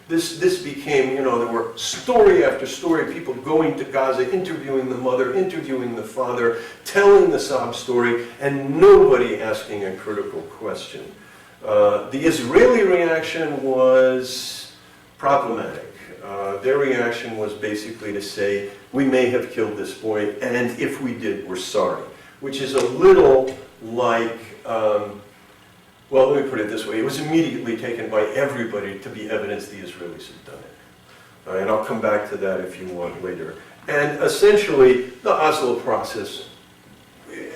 this became, there were story after story, people going to Gaza, interviewing the mother, interviewing the father, telling the sob story, and nobody asking a critical question. The Israeli reaction was problematic. Their reaction was basically to say, we may have killed this boy, and if we did, we're sorry. Which is a little like, well, let me put it this way. It was immediately taken by everybody to be evidence the Israelis had done it. And I'll come back to that if you want later. And essentially, the Oslo process,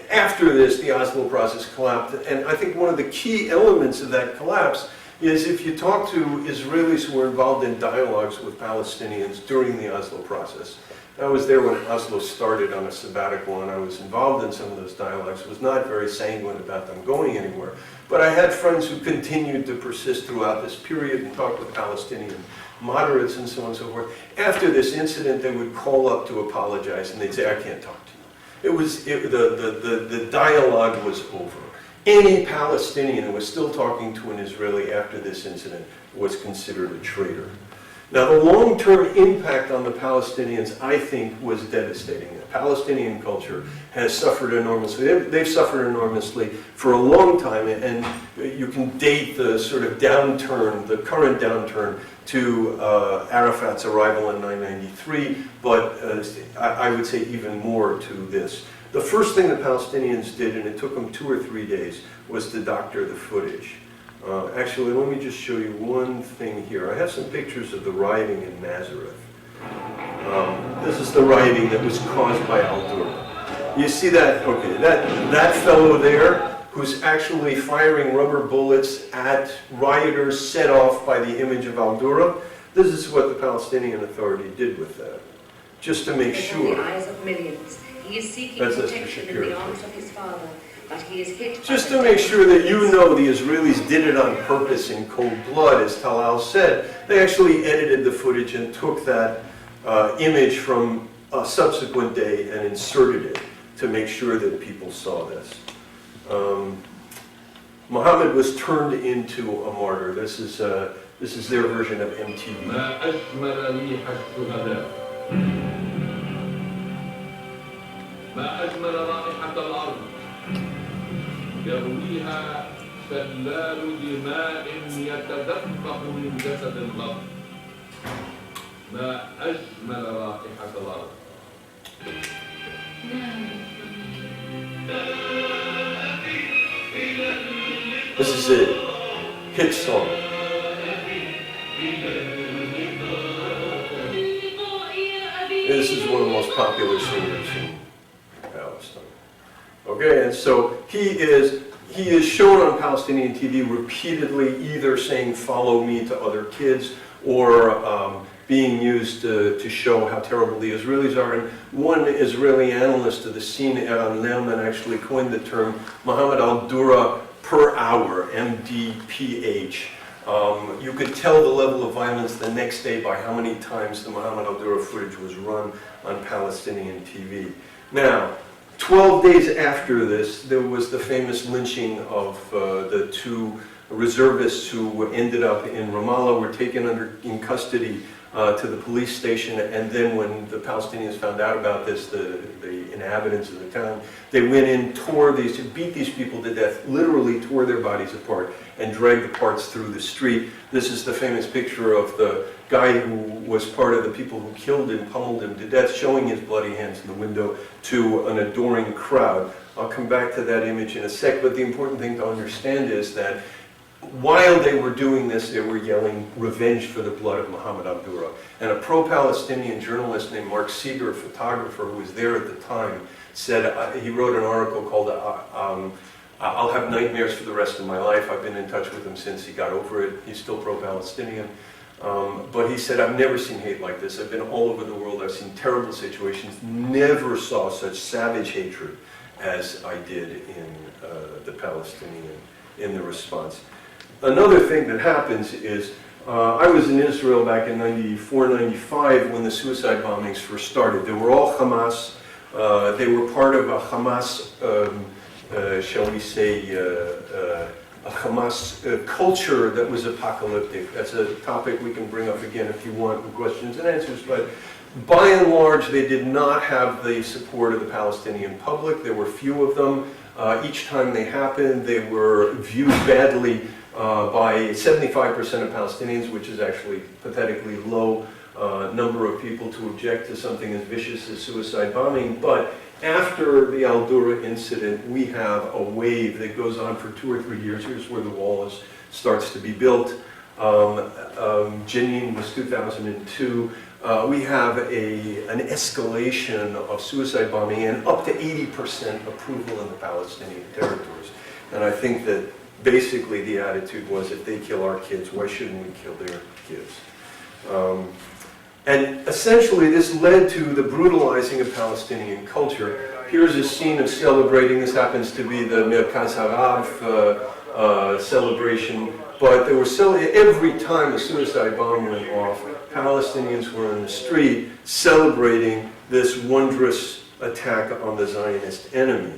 after this, the Oslo process collapsed. And I think one of the key elements of that collapse is if you talk to Israelis who were involved in dialogues with Palestinians during the Oslo process. I was there when Oslo started on a sabbatical, and I was involved in some of those dialogues. Was not very sanguine about them going anywhere. But I had friends who continued to persist throughout this period and talked with Palestinian moderates and so on and so forth. After this incident, they would call up to apologize, and they'd say, I can't talk to you. The dialogue was over. Any Palestinian who was still talking to an Israeli after this incident was considered a traitor. Now, the long-term impact on the Palestinians, I think, was devastating. The Palestinian culture has suffered enormously. They've suffered enormously for a long time, and you can date the sort of downturn, the current downturn, to Arafat's arrival in 1993, but I would say even more to this. The first thing the Palestinians did, and it took them 2 or 3 days, was to doctor the footage. Actually, let me just show you one thing here. I have some pictures of the rioting in Nazareth. This is the rioting that was caused by Durah. You see that? Okay, that fellow there, who's actually firing rubber bullets at rioters set off by the image of Durah. This is what the Palestinian Authority did with that, just to make sure. In the eyes of millions, he is seeking protection in the arms of his father. But he is hit just to make sure that you know the Israelis did it on purpose in cold blood, as Talal said. They actually edited the footage and took that image from a subsequent day and inserted it to make sure that people saw this. Muhammad was turned into a martyr. This is their version of MTV. يرويها سلال دماء يتدفق من جسد الأرض ما أجمل رائحة الأرض. This is a hit song. This is one of the most popular singers in Palestine. Okay, and so he is shown on Palestinian TV repeatedly, either saying "follow me" to other kids, or being used to show how terrible the Israelis are. And one Israeli analyst of the scene, Eran Lehrman, actually coined the term Muhammad al-Durah per hour, MDPH. You could tell the level of violence the next day by how many times the Muhammad al-Durah footage was run on Palestinian TV. Now, 12 days after this, there was the famous lynching of the 2 reservists who ended up in Ramallah, were taken in custody to the police station, and then when the Palestinians found out about this, the inhabitants of the town, they went in, beat these people to death, literally tore their bodies apart, and dragged the parts through the street. This is the famous picture of the guy who was part of the people who killed him, pummeled him to death, showing his bloody hands in the window to an adoring crowd. I'll come back to that image in a sec, but the important thing to understand is that while they were doing this, they were yelling revenge for the blood of Muhammad al-Durah. And a pro-Palestinian journalist named Mark Seeger, a photographer who was there at the time, said, he wrote an article called I'll Have Nightmares for the Rest of My Life. I've been in touch with him since he got over it. He's still pro-Palestinian. But he said, I've never seen hate like this. I've been all over the world. I've seen terrible situations. Never saw such savage hatred as I did in the Palestinian, in the response. Another thing that happens is, I was in Israel back in 94, 95 when the suicide bombings first started. They were all Hamas. They were part of a Hamas, shall we say, a Hamas culture that was apocalyptic. That's a topic we can bring up again if you want questions and answers. But by and large, they did not have the support of the Palestinian public. There were few of them. Each time they happened, they were viewed badly by 75% of Palestinians, which is actually pathetically low number of people to object to something as vicious as suicide bombing. But after the Al-Durah incident, we have a wave that goes on for 2 or 3 years. Here's where the wall starts to be built. Jenin was 2002. We have an escalation of suicide bombing and up to 80% approval in the Palestinian territories. And I think that basically the attitude was, if they kill our kids, why shouldn't we kill their kids? And essentially this led to the brutalizing of Palestinian culture. Here's a scene of celebrating. This happens to be the Merkaz Harav celebration. But there was every time a suicide bomb went off, Palestinians were in the street celebrating this wondrous attack on the Zionist enemy.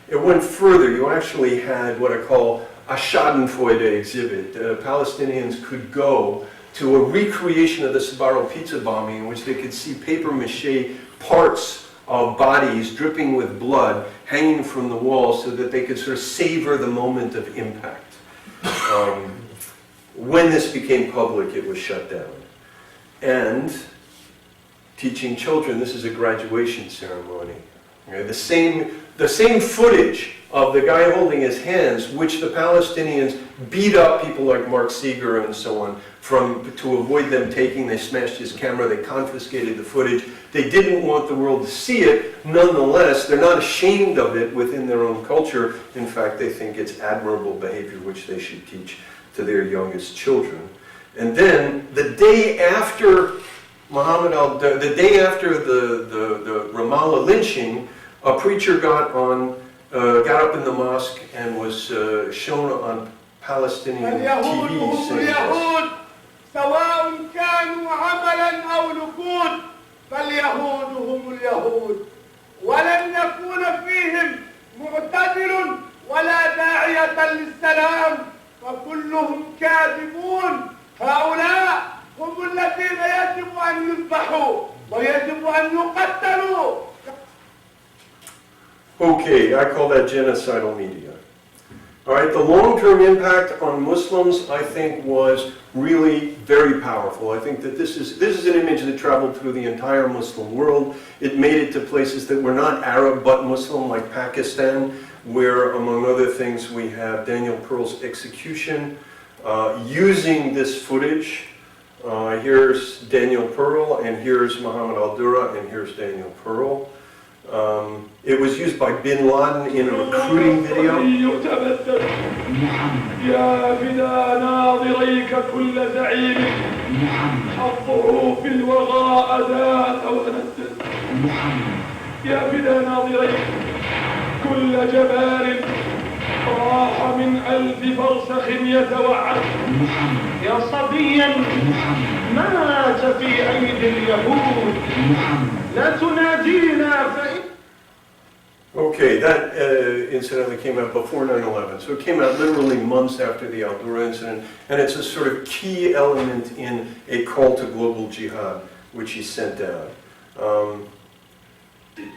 It went further. You actually had what I call a Schadenfreude exhibit. Palestinians could go to a recreation of the Sbarro pizza bombing in which they could see paper-mache parts of bodies dripping with blood hanging from the wall so that they could sort of savor the moment of impact. When this became public, it was shut down. And teaching children, this is a graduation ceremony. Okay? The same footage of the guy holding his hands, which the Palestinians beat up people like Mark Seeger and so on to avoid them taking. They smashed his camera, they confiscated the footage. They didn't want the world to see it. Nonetheless, they're not ashamed of it within their own culture. In fact, they think it's admirable behavior which they should teach to their youngest children. And then the day after the day after the Ramallah lynching, a preacher got up in the mosque and was shown on Palestinian TV saying this. سواء كانوا عملا أو نقود فاليهود هم اليهود ولن يكون فيهم معتذر ولا داعية للسلام فكلهم كاذبون هؤلاء هم الذين يجب أن يذبحوا ويجب أن يقتلوا. Okay, I call that genocidal media. All right, the long-term impact on Muslims, I think, was really very powerful. I think that this is an image that traveled through the entire Muslim world. It made it to places that were not Arab but Muslim, like Pakistan, where, among other things, we have Daniel Pearl's execution using this footage. Here's Daniel Pearl, and here's Muhammad al-Durah, and here's Daniel Pearl. It was used by Bin Laden in a recruiting video. يا فدا ناظريك كل زعيم حظه في الوغى أداة ونسل يا فدا ناظريك كل جبار راح من ألف فرسخ يتوعد يا صبيا مات في أيدي اليهود لا تنادينا فإن. Okay, that incidentally came out before 9/11, so it came out literally months after the Al-Durah incident, and it's a sort of key element in a call to global jihad, which he sent out.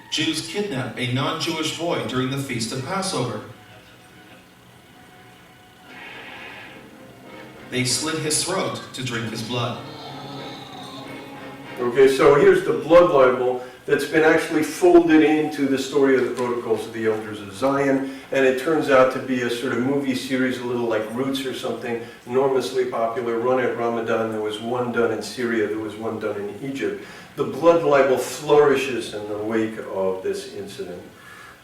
Jews kidnap a non-Jewish boy during the Feast of Passover. They slit his throat to drink his blood. Okay, so here's the blood libel that's been actually folded into the story of the Protocols of the Elders of Zion, and it turns out to be a sort of movie series, a little like Roots or something, enormously popular, run at Ramadan. There was one done in Syria, there was one done in Egypt. The blood libel flourishes in the wake of this incident.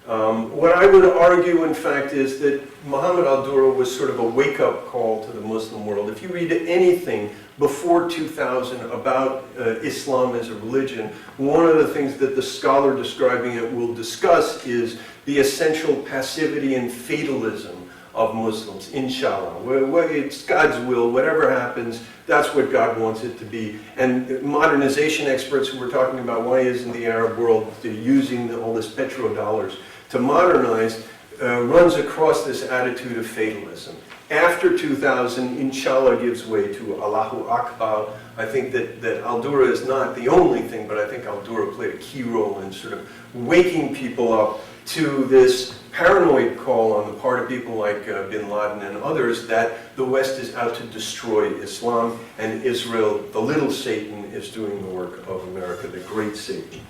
What I would argue, in fact, is that Muhammad al-Durah was sort of a wake-up call to the Muslim world. If you read anything before 2000 about Islam as a religion, one of the things that the scholar describing it will discuss is the essential passivity and fatalism of Muslims, inshallah. It's God's will, whatever happens, that's what God wants it to be. And modernization experts who were talking about why isn't the Arab world using all this petrodollars to modernize, runs across this attitude of fatalism. After 2000, inshallah gives way to Allahu Akbar. I think that al-Durah is not the only thing, but I think al-Durah played a key role in sort of waking people up to this paranoid call on the part of people like bin Laden and others that the West is out to destroy Islam, and Israel, the little Satan, is doing the work of America, the great Satan.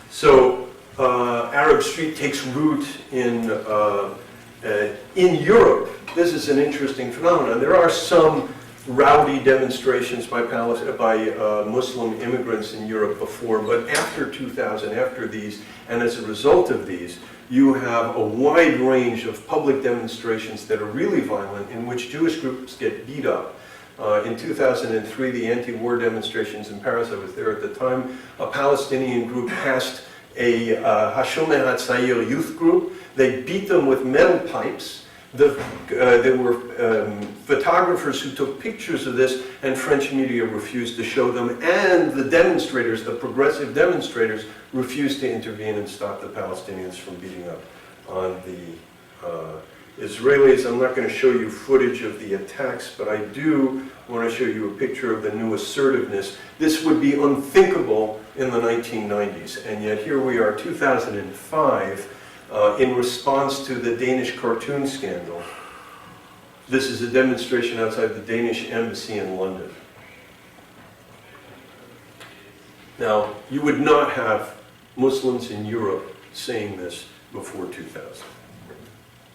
So Arab Street takes root in Europe. This is an interesting phenomenon. There are some rowdy demonstrations by Muslim immigrants in Europe before, but after 2000, after these, and as a result of these, you have a wide range of public demonstrations that are really violent, in which Jewish groups get beat up. In 2003, the anti-war demonstrations in Paris, I was there at the time, a Palestinian group passed a Hashomeh HaTzair youth group. They beat them with metal pipes. There were photographers who took pictures of this, and French media refused to show them, and the demonstrators, the progressive demonstrators, refused to intervene and stop the Palestinians from beating up on the Israelis. I'm not going to show you footage of the attacks, but I do want to show you a picture of the new assertiveness. This would be unthinkable in the 1990s, and yet here we are, 2005, in response to the Danish cartoon scandal. This is a demonstration outside the Danish embassy in London. Now, you would not have Muslims in Europe saying this before 2000.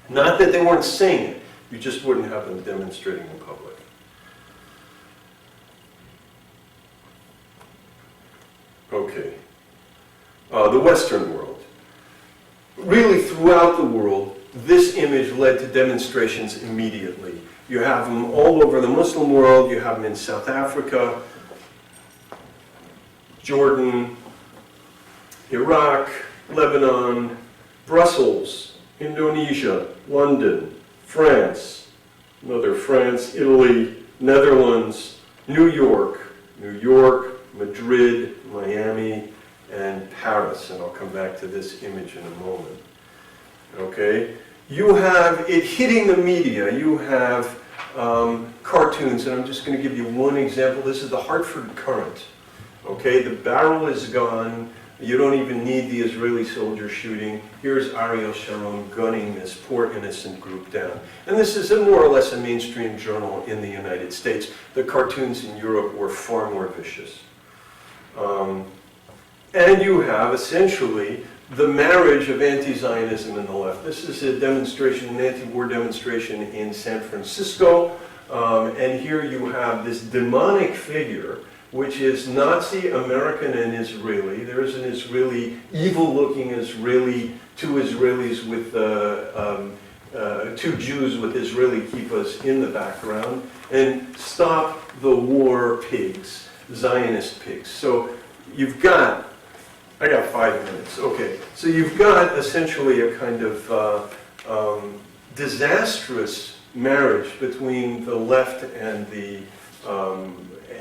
Not that they weren't saying it, you just wouldn't have them demonstrating in public. Okay. The Western world. Really, throughout the world, this image led to demonstrations immediately. You have them all over the Muslim world, you have them in South Africa, Jordan, Iraq, Lebanon, Brussels, Indonesia, London, France, another France, Italy, Netherlands, New York, Madrid, Miami, and Paris, and I'll come back to this image in a moment. Okay? You have it hitting the media. You have cartoons, and I'm just going to give you one example. This is the Hartford Current. Okay? The barrel is gone. You don't even need the Israeli soldier shooting. Here's Ariel Sharon gunning this poor innocent group down. And this is more or less a mainstream journal in the United States. The cartoons in Europe were far more vicious. And you have, essentially, the marriage of anti-Zionism and the left. This is a demonstration, an anti-war demonstration in San Francisco. And here you have this demonic figure, which is Nazi, American, and Israeli. There's an Israeli, evil-looking Israeli, two Israelis with, two Jews with Israeli kippahs in the background. And stop the war pigs, Zionist pigs. So you've got, I got 5 minutes, okay. So you've got essentially a kind of disastrous marriage between the left and the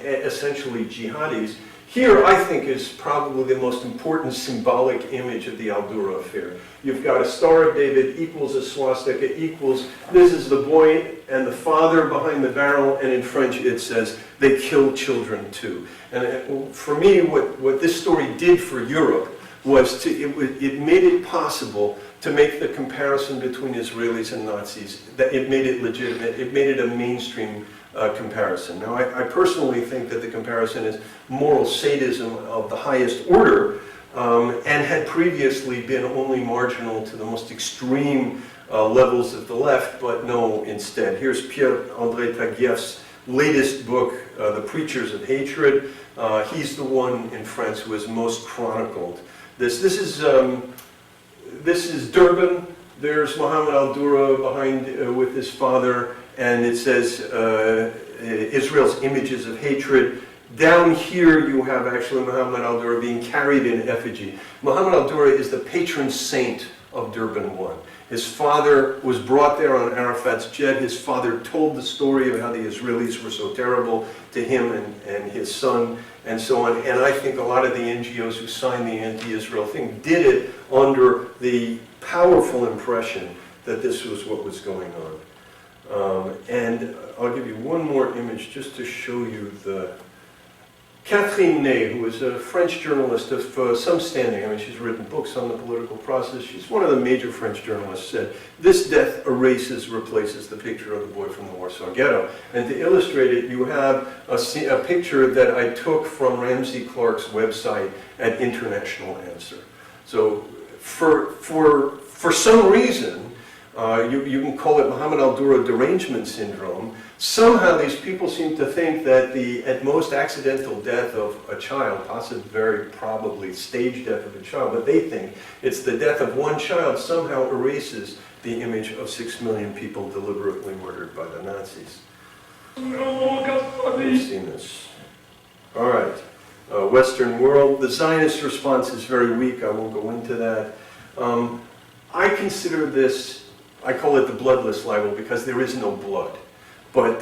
essentially jihadis. Here, I think, is probably the most important symbolic image of the Al-Durah affair. You've got a Star of David equals a swastika equals, this is the boy and the father behind the barrel, and in French it says, they kill children too. And for me, what this story did for Europe was it made it possible to make the comparison between Israelis and Nazis, that it made it legitimate, it made it a mainstream comparison. Now, I personally think that the comparison is moral sadism of the highest order, and had previously been only marginal to the most extreme levels of the left, but no, instead. Here's Pierre-André Taguieff's latest book, The Preachers of Hatred. He's the one in France who has most chronicled this. This is Durban. There's Mohammed al-Durah behind with his father, and it says Israel's images of hatred. Down here you have actually Mohammed al-Durah being carried in effigy. Mohammed al-Durah is the patron saint of Durban 1. His father was brought there on Arafat's jet. His father told the story of how the Israelis were so terrible to him and his son and so on. And I think a lot of the NGOs who signed the anti-Israel thing did it under the powerful impression that this was what was going on. And I'll give you one more image just to show you the... Catherine Ney, who is a French journalist of some standing, I mean, she's written books on the political process. She's one of the major French journalists, said, this death replaces the picture of the boy from the Warsaw Ghetto. And to illustrate it, you have a picture that I took from Ramsey Clark's website at International Answer. So for some reason, you can call it Mohammed al-Durah derangement syndrome. Somehow these people seem to think that the at most accidental death of a child, possibly very probably staged death of a child, but they think it's the death of one child somehow erases the image of 6 million people deliberately murdered by the Nazis. You've seen this. All right. Western world. The Zionist response is very weak. I won't go into that. I consider this, I call it the bloodless libel because there is no blood. But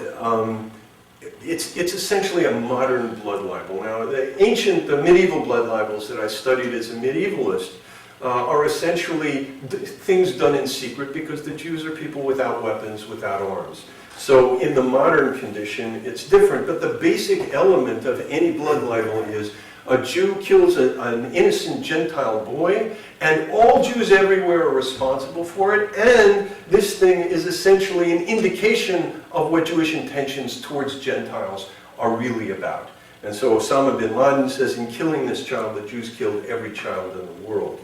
it's essentially a modern blood libel. Now, the medieval blood libels that I studied as a medievalist are essentially things done in secret because the Jews are people without weapons, without arms. So in the modern condition, it's different. But the basic element of any blood libel is a Jew kills an innocent Gentile boy, and all Jews everywhere are responsible for it, and this thing is essentially an indication of what Jewish intentions towards Gentiles are really about. And so Osama bin Laden says, in killing this child, the Jews killed every child in the world.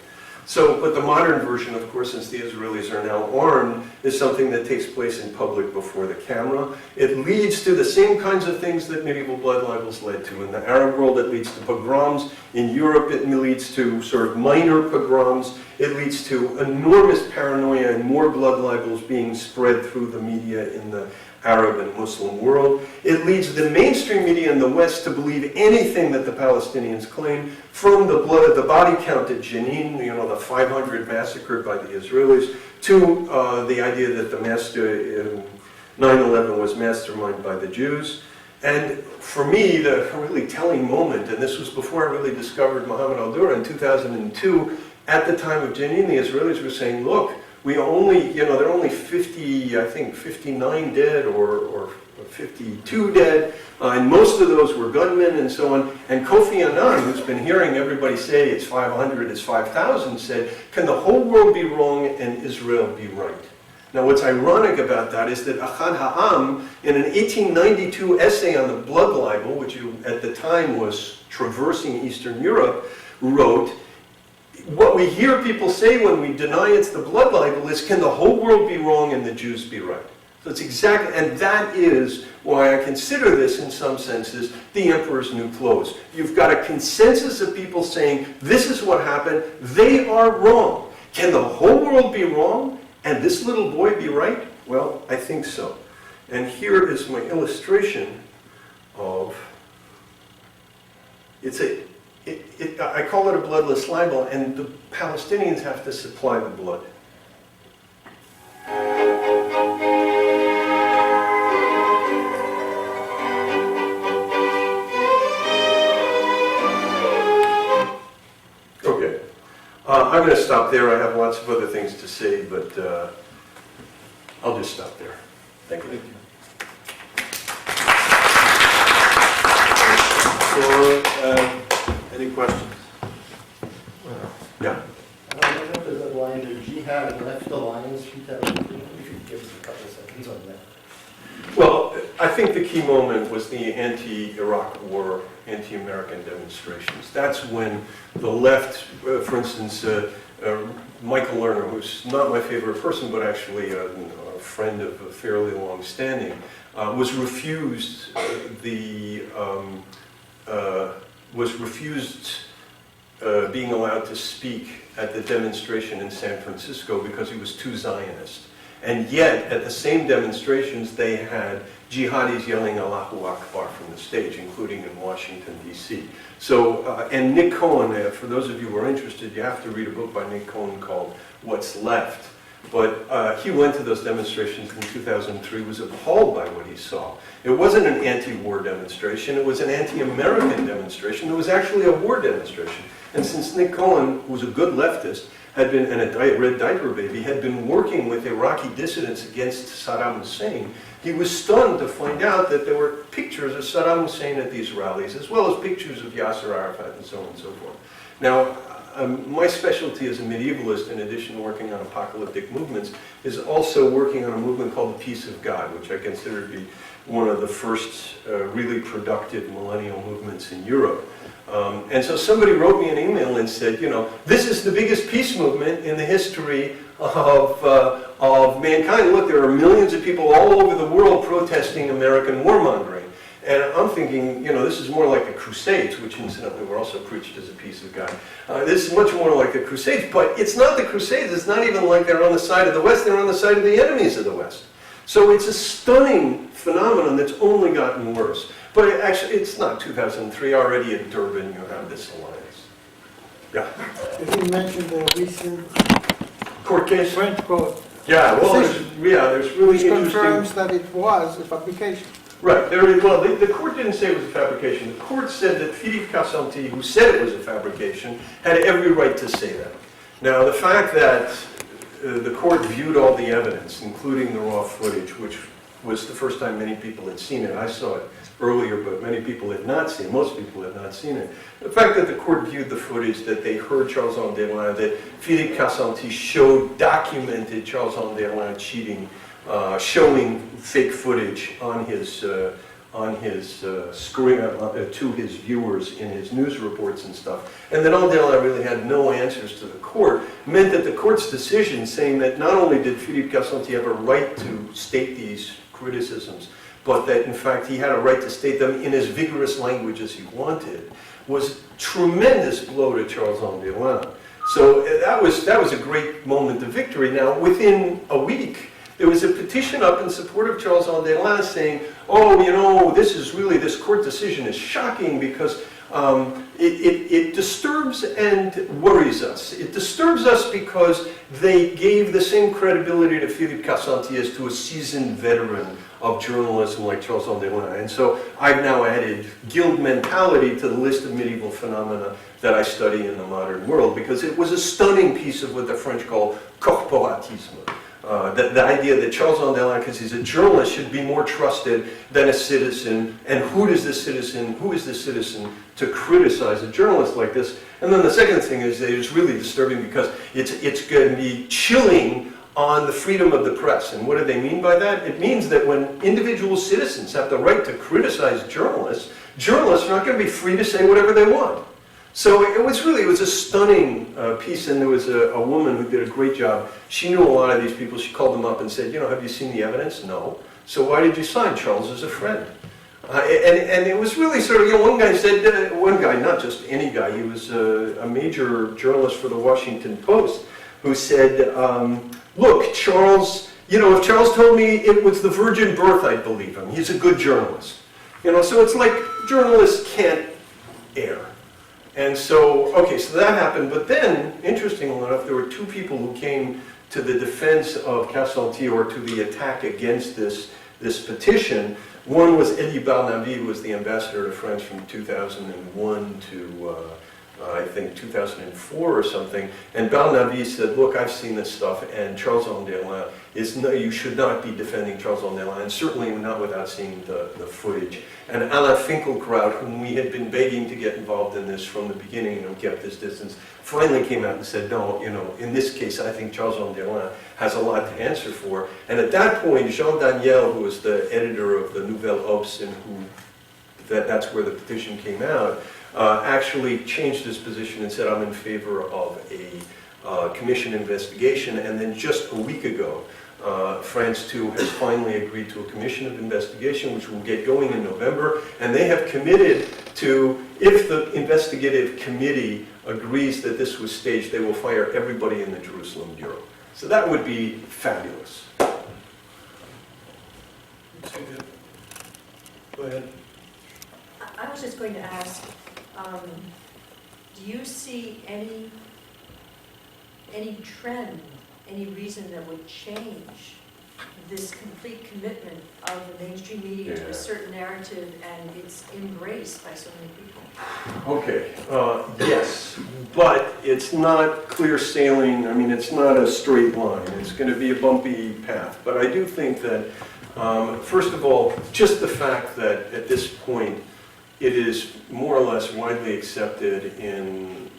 So, but the modern version, of course, since the Israelis are now armed, is something that takes place in public before the camera. It leads to the same kinds of things that medieval blood libels led to. In the Arab world, it leads to pogroms. In Europe, it leads to sort of minor pogroms. It leads to enormous paranoia and more blood libels being spread through the media in the Arab and Muslim world. It leads the mainstream media in the West to believe anything that the Palestinians claim, from the body count at Jenin, you know, the 500 massacred by the Israelis, to the idea that the 9/11 was masterminded by the Jews. And for me, the really telling moment, and this was before I really discovered Mohammed al-Durah in 2002, at the time of Jenin, the Israelis were saying, look, we only, you know, there are only 50, I think 59 dead or 52 dead, and most of those were gunmen and so on. And Kofi Annan, who's been hearing everybody say it's 500, it's 5,000, said, can the whole world be wrong and Israel be right? Now what's ironic about that is that Ahad Ha'am, in an 1892 essay on the blood libel, which at the time was traversing Eastern Europe, wrote, what we hear people say when we deny it's the blood libel is, can the whole world be wrong and the Jews be right? So it's exactly, and that is why I consider this, in some senses, the emperor's new clothes. You've got a consensus of people saying, this is what happened, they are wrong. Can the whole world be wrong and this little boy be right? Well, I think so. And here is my illustration of, I call it a bloodless libel, and the Palestinians have to supply the blood. I'm going to stop there. I have lots of other things to say, but I'll just stop there. Thank you. Any questions? Yeah. There's a line to jihad and left alliance. You should give us a couple of seconds on that. Well, I think the key moment was the anti-Iraq War, anti-American demonstrations. That's when the left, for instance, Michael Lerner, who's not my favorite person, but actually a friend of a fairly long standing, was refused being allowed to speak at the demonstration in San Francisco because he was too Zionist. And yet, at the same demonstrations, they had jihadis yelling Allahu Akbar from the stage, including in Washington, D.C. So, and Nick Cohen, for those of you who are interested, you have to read a book by Nick Cohen called What's Left. But he went to those demonstrations in 2003, was appalled by what he saw. It wasn't an anti-war demonstration, it was an anti-American demonstration. It was actually a war demonstration. And since Nick Cohen, who was a good leftist, had been, and a red diaper baby, had been working with Iraqi dissidents against Saddam Hussein, he was stunned to find out that there were pictures of Saddam Hussein at these rallies, as well as pictures of Yasser Arafat and so on and so forth. Now, my specialty as a medievalist, in addition to working on apocalyptic movements, is also working on a movement called the Peace of God, which I consider to be one of the first really productive millennial movements in Europe. And so somebody wrote me an email and said, you know, this is the biggest peace movement in the history of mankind. Look, there are millions of people all over the world protesting American warmongering. And I'm thinking, you know, this is more like the Crusades, which incidentally were also preached as a piece of God. This is much more like the Crusades, but it's not the Crusades. It's not even like they're on the side of the West. They're on the side of the enemies of the West. So it's a stunning phenomenon that's only gotten worse. But it's not 2003. Already in Durban, you have this alliance. Yeah? Did you mention the recent Court case? French court? Yeah, well, there's really which interesting... confirms that it was a fabrication. Right. The court didn't say it was a fabrication. The court said that Philippe Cassanti, who said it was a fabrication, had every right to say that. Now, the fact that the court viewed all the evidence, including the raw footage, which was the first time many people had seen it. I saw it earlier, but many people had not seen it. Most people had not seen it. The fact that the court viewed the footage, that they heard Charles-Henri Desliens, that Philippe Cassanti documented Charles-Henri Desliens cheating, showing fake footage on his screen to his viewers in his news reports and stuff, and that Desliens really had no answers to the court, meant that the court's decision saying that not only did Philippe Cassanti have a right to state these criticisms, but that in fact he had a right to state them in as vigorous language as he wanted, was a tremendous blow to Charles-Henri Desliens. So that was a great moment of victory. Now, within a week, there was a petition up in support of Charles-Henri Desliens saying, oh, you know, this court decision is shocking because it disturbs and worries us. It disturbs us because they gave the same credibility to Philippe Cassanti as to a seasoned veteran of journalism like Charles-Henri Desliens. And so I've now added guild mentality to the list of medieval phenomena that I study in the modern world, because it was a stunning piece of what the French call corporatisme. The idea that Charles-Henri Desliens, because he's a journalist, should be more trusted than a citizen, and who is the citizen to criticize a journalist like this? And then the second thing is that it's really disturbing because it's going to be chilling on the freedom of the press. And what do they mean by that? It means that when individual citizens have the right to criticize journalists, journalists are not going to be free to say whatever they want. So it was a stunning piece, and there was a woman who did a great job. She knew a lot of these people. She called them up and said, you know, have you seen the evidence? No. So why did you sign? Charles is a friend. And it was really sort of, you know, one guy said, one guy, not just any guy, he was a major journalist for the Washington Post, who said, look, Charles, you know, if Charles told me it was the virgin birth, I'd believe him. He's a good journalist. You know, so it's like journalists can't err. And so, okay, so that happened, but then, interestingly enough, there were two people who came to the defense of Cassanti, or to the attack against this petition. One was Elie Barnaby, who was the ambassador to France from 2001 to I think 2004 or something, and Barnaby said, look, I've seen this stuff, and Charles Ondelin is no, you should not be defending Charles Ondelin, and certainly not without seeing the footage. And Alain Finkielkraut, whom we had been begging to get involved in this from the beginning and kept his distance, finally came out and said, no, in this case, I think Charles Ondelin has a lot to answer for. And at that point, Jean Daniel, who was the editor of the Nouvelle Obs, and that's where the petition came out, actually changed his position and said, I'm in favor of a commission investigation. And then just a week ago, France 2 has finally agreed to a commission of investigation, which will get going in November. And they have committed to, if the investigative committee agrees that this was staged, they will fire everybody in the Jerusalem Bureau. So that would be fabulous. Go ahead. I was just going to ask, do you see any trend, any reason that would change this complete commitment of the mainstream media to a certain narrative and its embrace by so many people? Okay, yes, but it's not clear sailing. I mean, it's not a straight line. It's going to be a bumpy path. But I do think that, first of all, just the fact that at this point, it is more or less widely accepted in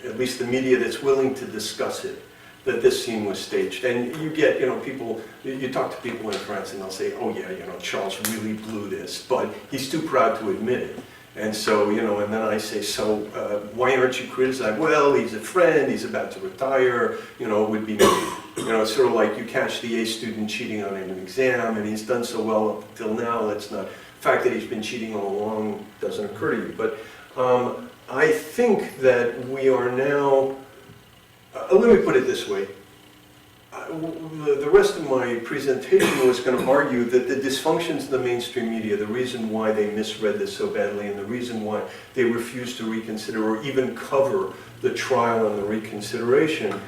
at least the media that's willing to discuss it, that this scene was staged. And you get, people, you talk to people in France and they'll say, oh yeah, Charles really blew this, but he's too proud to admit it. And so, and then I say, so why aren't you criticizing? Well, he's a friend, he's about to retire, it would be me. It's sort of like you catch the A student cheating on an exam and he's done so well up until now, let's not. The fact that he's been cheating all along doesn't occur to you. But I think that we are now, let me put it this way. The rest of my presentation was going to argue that the dysfunctions of the mainstream media, the reason why they misread this so badly and the reason why they refused to reconsider or even cover the trial and the reconsideration,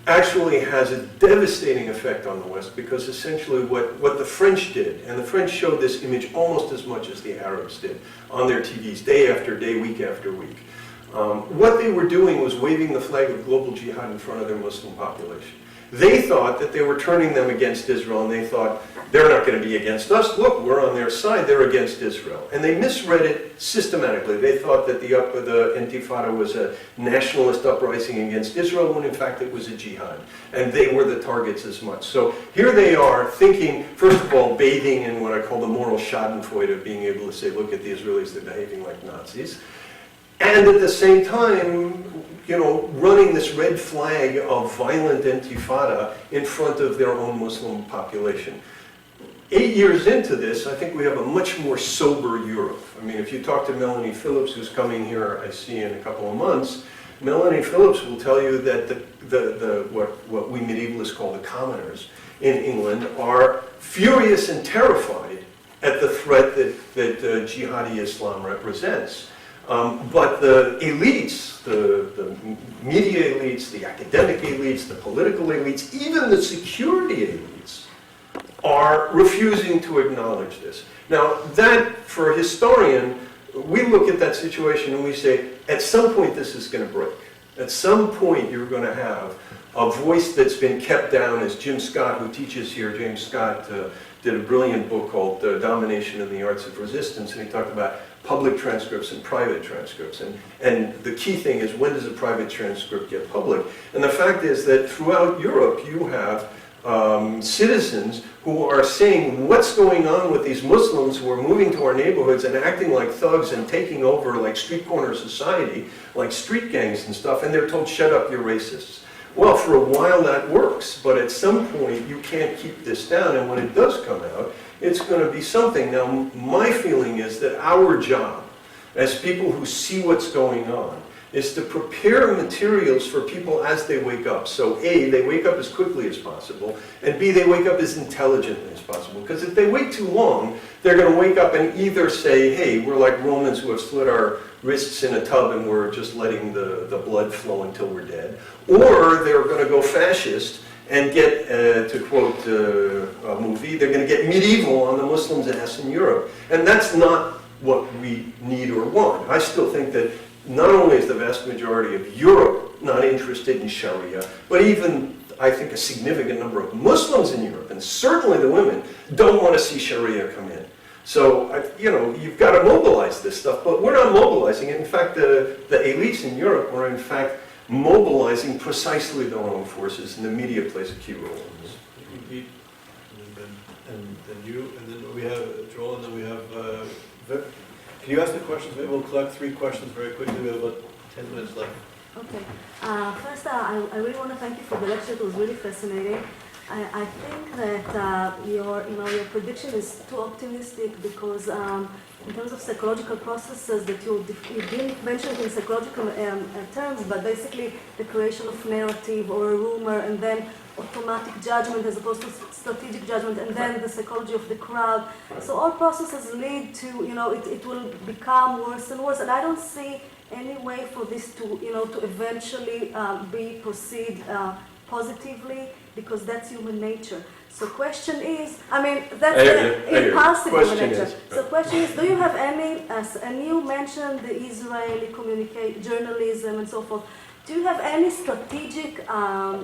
actually has a devastating effect on the West, because essentially what the French did, and the French showed this image almost as much as the Arabs did on their TVs, day after day, week after week. What they were doing was waving the flag of global jihad in front of their Muslim population. They thought that they were turning them against Israel, and they thought, they're not going to be against us. Look, we're on their side. They're against Israel. And they misread it systematically. They thought that the Intifada was a nationalist uprising against Israel, when in fact it was a jihad. And they were the targets as much. So here they are thinking, first of all, bathing in what I call the moral schadenfreude of being able to say, look at the Israelis, they're behaving like Nazis. And at the same time, running this red flag of violent intifada in front of their own Muslim population. 8 years into this, I think we have a much more sober Europe. I mean, if you talk to Melanie Phillips, who's coming here, I see, in a couple of months, Melanie Phillips will tell you that what we medievalists call the commoners in England are furious and terrified at the threat that jihadi Islam represents. But the elites, the media elites, the academic elites, the political elites, even the security elites, are refusing to acknowledge this. Now, that, for a historian, we look at that situation and we say, at some point this is going to break. At some point you're going to have a voice that's been kept down, as Jim Scott, who teaches here, James Scott, did a brilliant book called Domination in the Arts of Resistance, and he talked about public transcripts and private transcripts. And the key thing is, when does a private transcript get public? And the fact is that throughout Europe you have citizens who are saying, what's going on with these Muslims who are moving to our neighborhoods and acting like thugs and taking over like street corner society, like street gangs and stuff, and they're told, shut up, you're racists. Well, for a while that works, but at some point you can't keep this down, and when it does come out, it's going to be something. Now, my feeling is that our job, as people who see what's going on, is to prepare materials for people as they wake up. So A, they wake up as quickly as possible, and B, they wake up as intelligently as possible. Because if they wait too long, they're going to wake up and either say, hey, we're like Romans who have slit our wrists in a tub and we're just letting the blood flow until we're dead. Or they're going to go fascist and get, to quote a movie, they're going to get medieval on the Muslims' ass in Europe. And that's not what we need or want. I still think that not only is the vast majority of Europe not interested in Sharia, but even, I think, a significant number of Muslims in Europe, and certainly the women, don't want to see Sharia come in. So, you've got to mobilize this stuff, but we're not mobilizing it. In fact, the elites in Europe are, in fact, mobilizing precisely their own forces, and the media plays a key role in this. Pete, and then you, and then we have Joel, and then we have Vic. Can you ask the questions? Maybe we'll collect 3 questions very quickly. We have about 10 minutes left. Okay. First, I really want to thank you for the lecture. It was really fascinating. I think that your prediction is too optimistic because in terms of psychological processes that you didn't mention it in psychological terms, but basically the creation of narrative or a rumor and then automatic judgment as opposed to strategic judgment and then the psychology of the crowd. So all processes lead to, it will become worse and worse. And I don't see any way for this to, to eventually be proceed positively, because that's human nature. So question is, that's impulsive human nature. So question is, do you have any, and you mentioned the Israeli journalism and so forth, do you have any strategic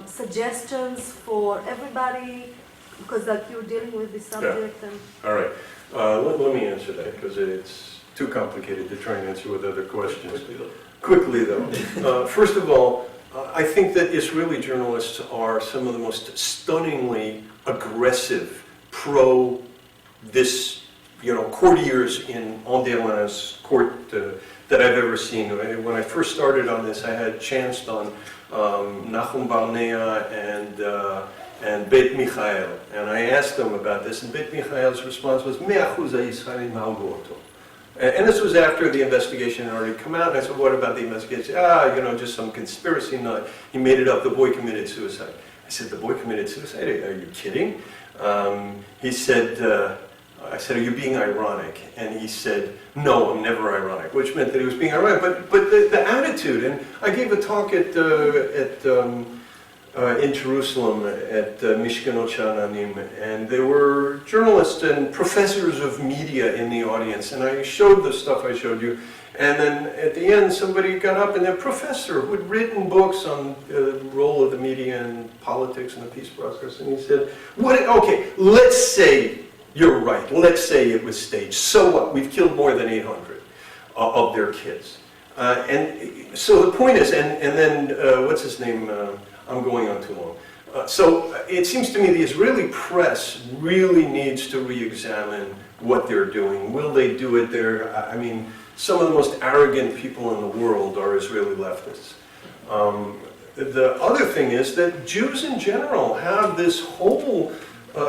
suggestions for everybody? Because you're dealing with this subject. Yeah. All right. Let me answer that, because it's too complicated to try and answer with other questions. Quickly, though. First of all, I think that Israeli journalists are some of the most stunningly aggressive this, courtiers in Enderlin's court that I've ever seen. When I first started on this, I had chanced on Nahum Barnea and Beit Michael, and I asked them about this, and Beit Michael's response was, 100% Yisraelim ha'agu oto. And this was after the investigation had already come out, and I said, what about the investigation? Just some conspiracy nut. He made it up, the boy committed suicide. I said, the boy committed suicide? Are you kidding? He said, I said, are you being ironic? And he said, no, I'm never ironic, which meant that he was being ironic. But the attitude, and I gave a talk in Jerusalem at Mishkanot Sha'ananim, and there were journalists and professors of media in the audience, and I showed the stuff I showed you, and then at the end somebody got up, and a professor who had written books on the role of the media in politics and the peace process, and he said, okay, let's say you're right, let's say it was staged, so what? We've killed more than 800 of their kids. And so the point is, and then, what's his name? I'm going on too long. So it seems to me the Israeli press really needs to re-examine what they're doing. Will they do it there? Some of the most arrogant people in the world are Israeli leftists. The other thing is that Jews in general have this whole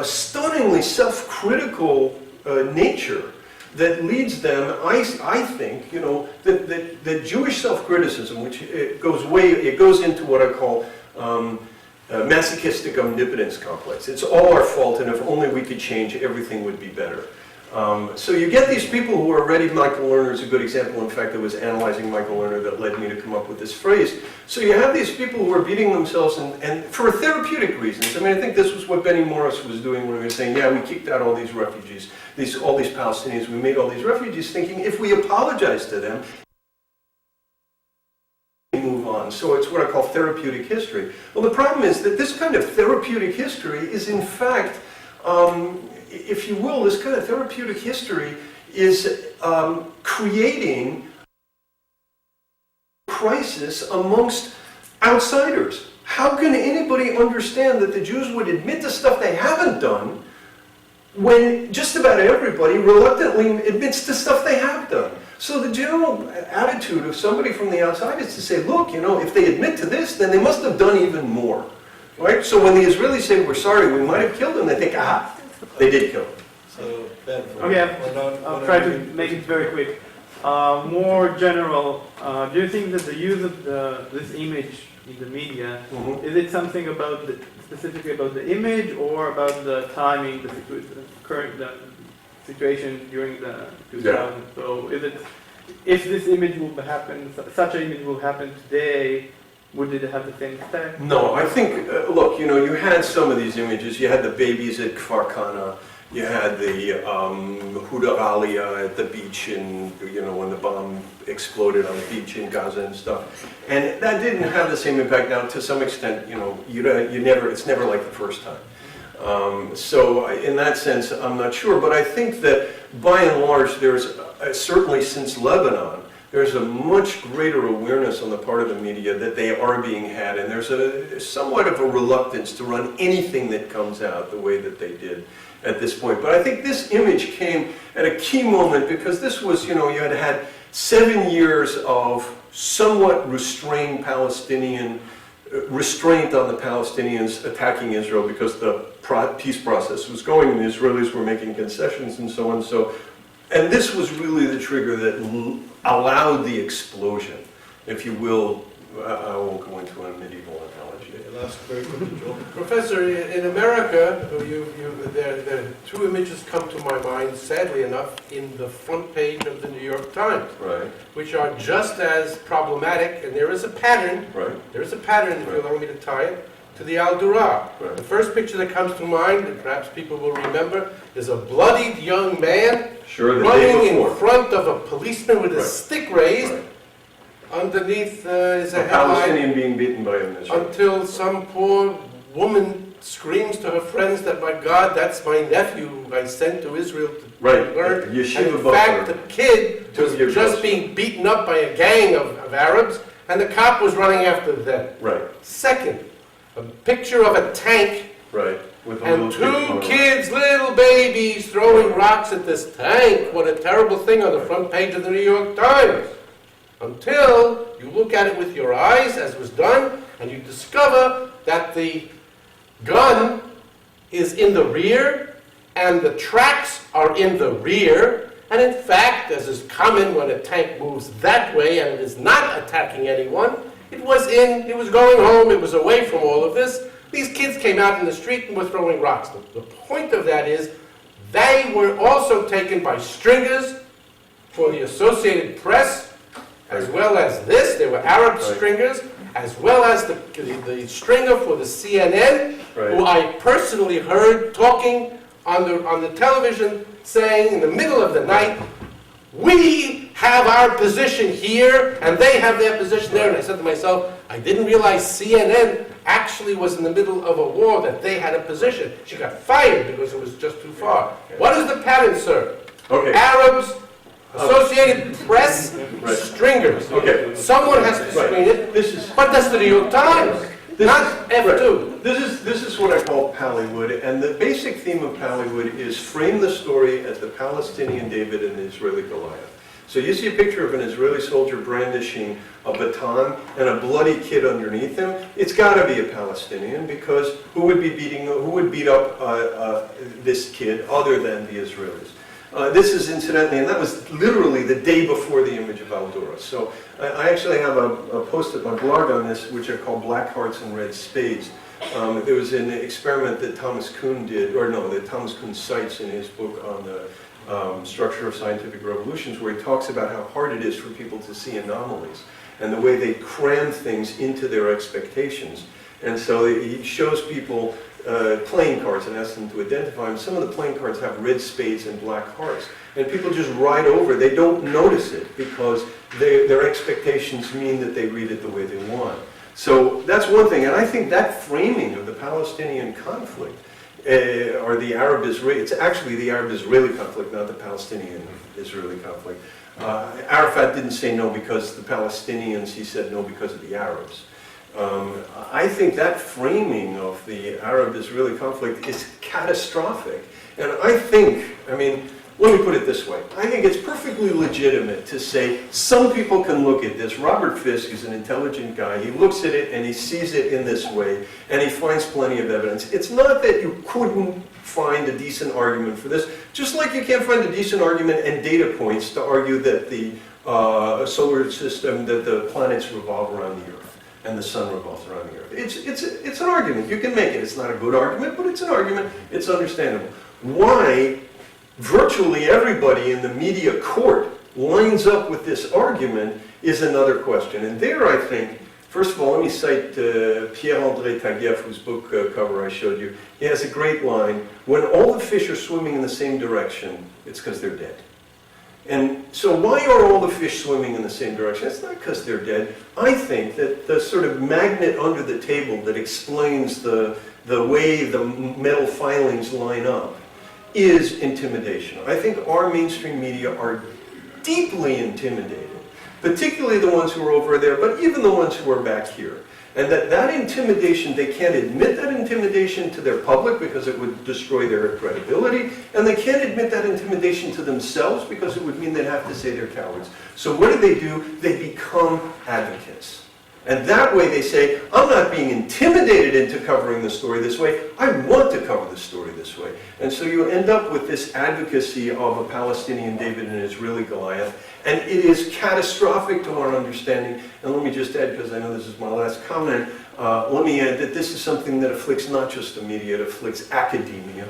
stunningly self-critical nature that leads them, I think, that Jewish self-criticism, which it goes into what I call masochistic omnipotence complex. It's all our fault, and if only we could change, everything would be better. So you get these people who are ready. Michael Lerner is a good example. In fact, it was analyzing Michael Lerner that led me to come up with this phrase. So you have these people who are beating themselves, and for therapeutic reasons. I think this was what Benny Morris was doing when he was saying, yeah, we kicked out all these refugees, all these Palestinians, we made all these refugees, thinking if we apologize to them, move on. So it's what I call therapeutic history. Well, the problem is that this kind of therapeutic history is, in fact, if you will, this kind of therapeutic history is creating crisis amongst outsiders. How can anybody understand that the Jews would admit to stuff they haven't done when just about everybody reluctantly admits to stuff they have done? So the general attitude of somebody from the outside is to say, look, if they admit to this, then they must have done even more. Right? So when the Israelis say, we're sorry, we might have killed them, they think, they did kill them. So, Ben, I'll try to make it very quick. More general, do you think that the use of this image in the media, is it something specifically about the image or about the timing, the current situation during the 2000s? Yeah. So is it, if this image will happen, such an image will happen today, would it have the same effect? No, I think, look, you had some of these images. You had the babies at Kfar Kana. You had the Huda at the beach, and when the bomb exploded on the beach in Gaza and stuff, and that didn't have the same impact. Now, to some extent, it's never like the first time. So in that sense, I'm not sure, but I think that by and large, there's certainly since Lebanon, there's a much greater awareness on the part of the media that they are being had, and there's somewhat of a reluctance to run anything that comes out the way that they did at this point. But I think this image came at a key moment because this was, you had 7 years of somewhat restrained Palestinian, restraint on the Palestinians attacking Israel because the peace process was going and the Israelis were making concessions and so on. And this was really the trigger that allowed the explosion, if you will. I won't go into a medieval analogy. Last very quickly, Joel. Professor, in America, there two images come to my mind, sadly enough, in the front page of the New York Times, right, which are just as problematic, and there is a pattern, right, there is a pattern, if you allow me to tie it, to the Durah. Right. The first picture that comes to mind, and perhaps people will remember, is a bloodied young man running in front of a policeman with his stick raised. Right. Underneath is a Palestinian being beaten by an Israeli. Until some poor woman screams to her friends that, my God, that's my nephew who I sent to Israel to learn. And in fact, the kid was just being beaten up by a gang of Arabs, and the cop was running after them. Right. Second, a picture of a tank, right, with and two kids, little babies, throwing rocks at this tank. What a terrible thing on the front page of the New York Times. Until you look at it with your eyes, as was done, and you discover that the gun is in the rear, and the tracks are in the rear, and in fact, as is common when a tank moves that way and it is not attacking anyone, it was going home, it was away from all of this. These kids came out in the street and were throwing rocks. The point of that is, they were also taken by stringers for the Associated Press, as well as this. There were Arab stringers, as well as the stringer for the CNN, who I personally heard talking on the television, saying in the middle of the night, we have our position here, and they have their position there. And I said to myself, I didn't realize CNN actually was in the middle of a war, that they had a position. She got fired because it was just too far. What is the pattern, sir? Arabs, Associated Press, stringers. Okay. Someone has to screen it. But that's the New York Times, not F2. This is what I call Pallywood, and the basic theme of Pallywood is frame the story as the Palestinian David and the Israeli Goliath. So you see a picture of an Israeli soldier brandishing a baton and a bloody kid underneath him. It's got to be a Palestinian, because who would beat up this kid other than the Israelis? This is incidentally, and that was literally the day before the image of Durah. So I actually have a post at my blog on this, which I call Black Hearts and Red Spades. There was an experiment that Thomas Kuhn did, that Thomas Kuhn cites in his book on the structure of scientific revolutions, where he talks about how hard it is for people to see anomalies and the way they cram things into their expectations. And so he shows people playing cards and asks them to identify them. Some of the playing cards have red spades and black hearts. And people just ride over. They don't notice it because their expectations mean that they read it the way they want. So that's one thing. And I think that framing of the Palestinian conflict, or the Arab-Israeli, it's actually the Arab-Israeli conflict, not the Palestinian-Israeli conflict. Arafat didn't say no because the Palestinians, he said no because of the Arabs. I think that framing of the Arab-Israeli conflict is catastrophic. And let me put it this way. I think it's perfectly legitimate to say some people can look at this. Robert Fisk is an intelligent guy. He looks at it and he sees it in this way, and he finds plenty of evidence. It's not that you couldn't find a decent argument for this, just like you can't find a decent argument and data points to argue that the solar system, that the planets revolve around the Earth and the sun revolves around the Earth. It's an argument. You can make it. It's not a good argument, but it's an argument. It's understandable. Why virtually everybody in the media court lines up with this argument is another question. And there, I think, First of all, let me cite Pierre-André Taguieff, whose book cover I showed you. He has a great line, when all the fish are swimming in the same direction, it's because they're dead. And so why are all the fish swimming in the same direction? It's not because they're dead. I think that the sort of magnet under the table that explains the way the metal filings line up is intimidation. I think our mainstream media are deeply intimidated, particularly the ones who are over there, but even the ones who are back here. And that intimidation, they can't admit that intimidation to their public because it would destroy their credibility, and they can't admit that intimidation to themselves because it would mean they'd have to say they're cowards. So what do? They become advocates. And that way they say, I'm not being intimidated into covering the story this way, I want to cover the story this way. And so you end up with this advocacy of a Palestinian David and an Israeli Goliath, and it is catastrophic to our understanding. And let me just add, because I know this is my last comment, let me add that this is something that afflicts not just the media, it afflicts academia.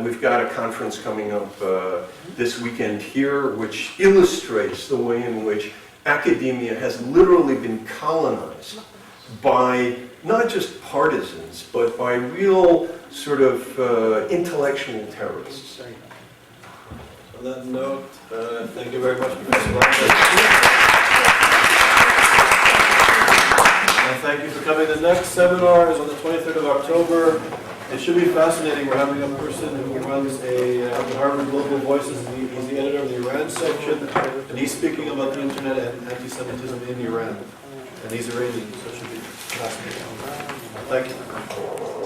We've got a conference coming up this weekend here, which illustrates the way in which academia has literally been colonized by not just partisans, but by real sort of intellectual terrorists. On that note, thank you very much, Professor Rockford. And thank you for coming. The next seminar is on the 23rd of October. It should be fascinating. We're having a person who runs Harvard Global Voices. He's the editor of the Iran section, and he's speaking about the internet and anti-Semitism in Iran. And he's Iranian, so it should be fascinating. Thank you.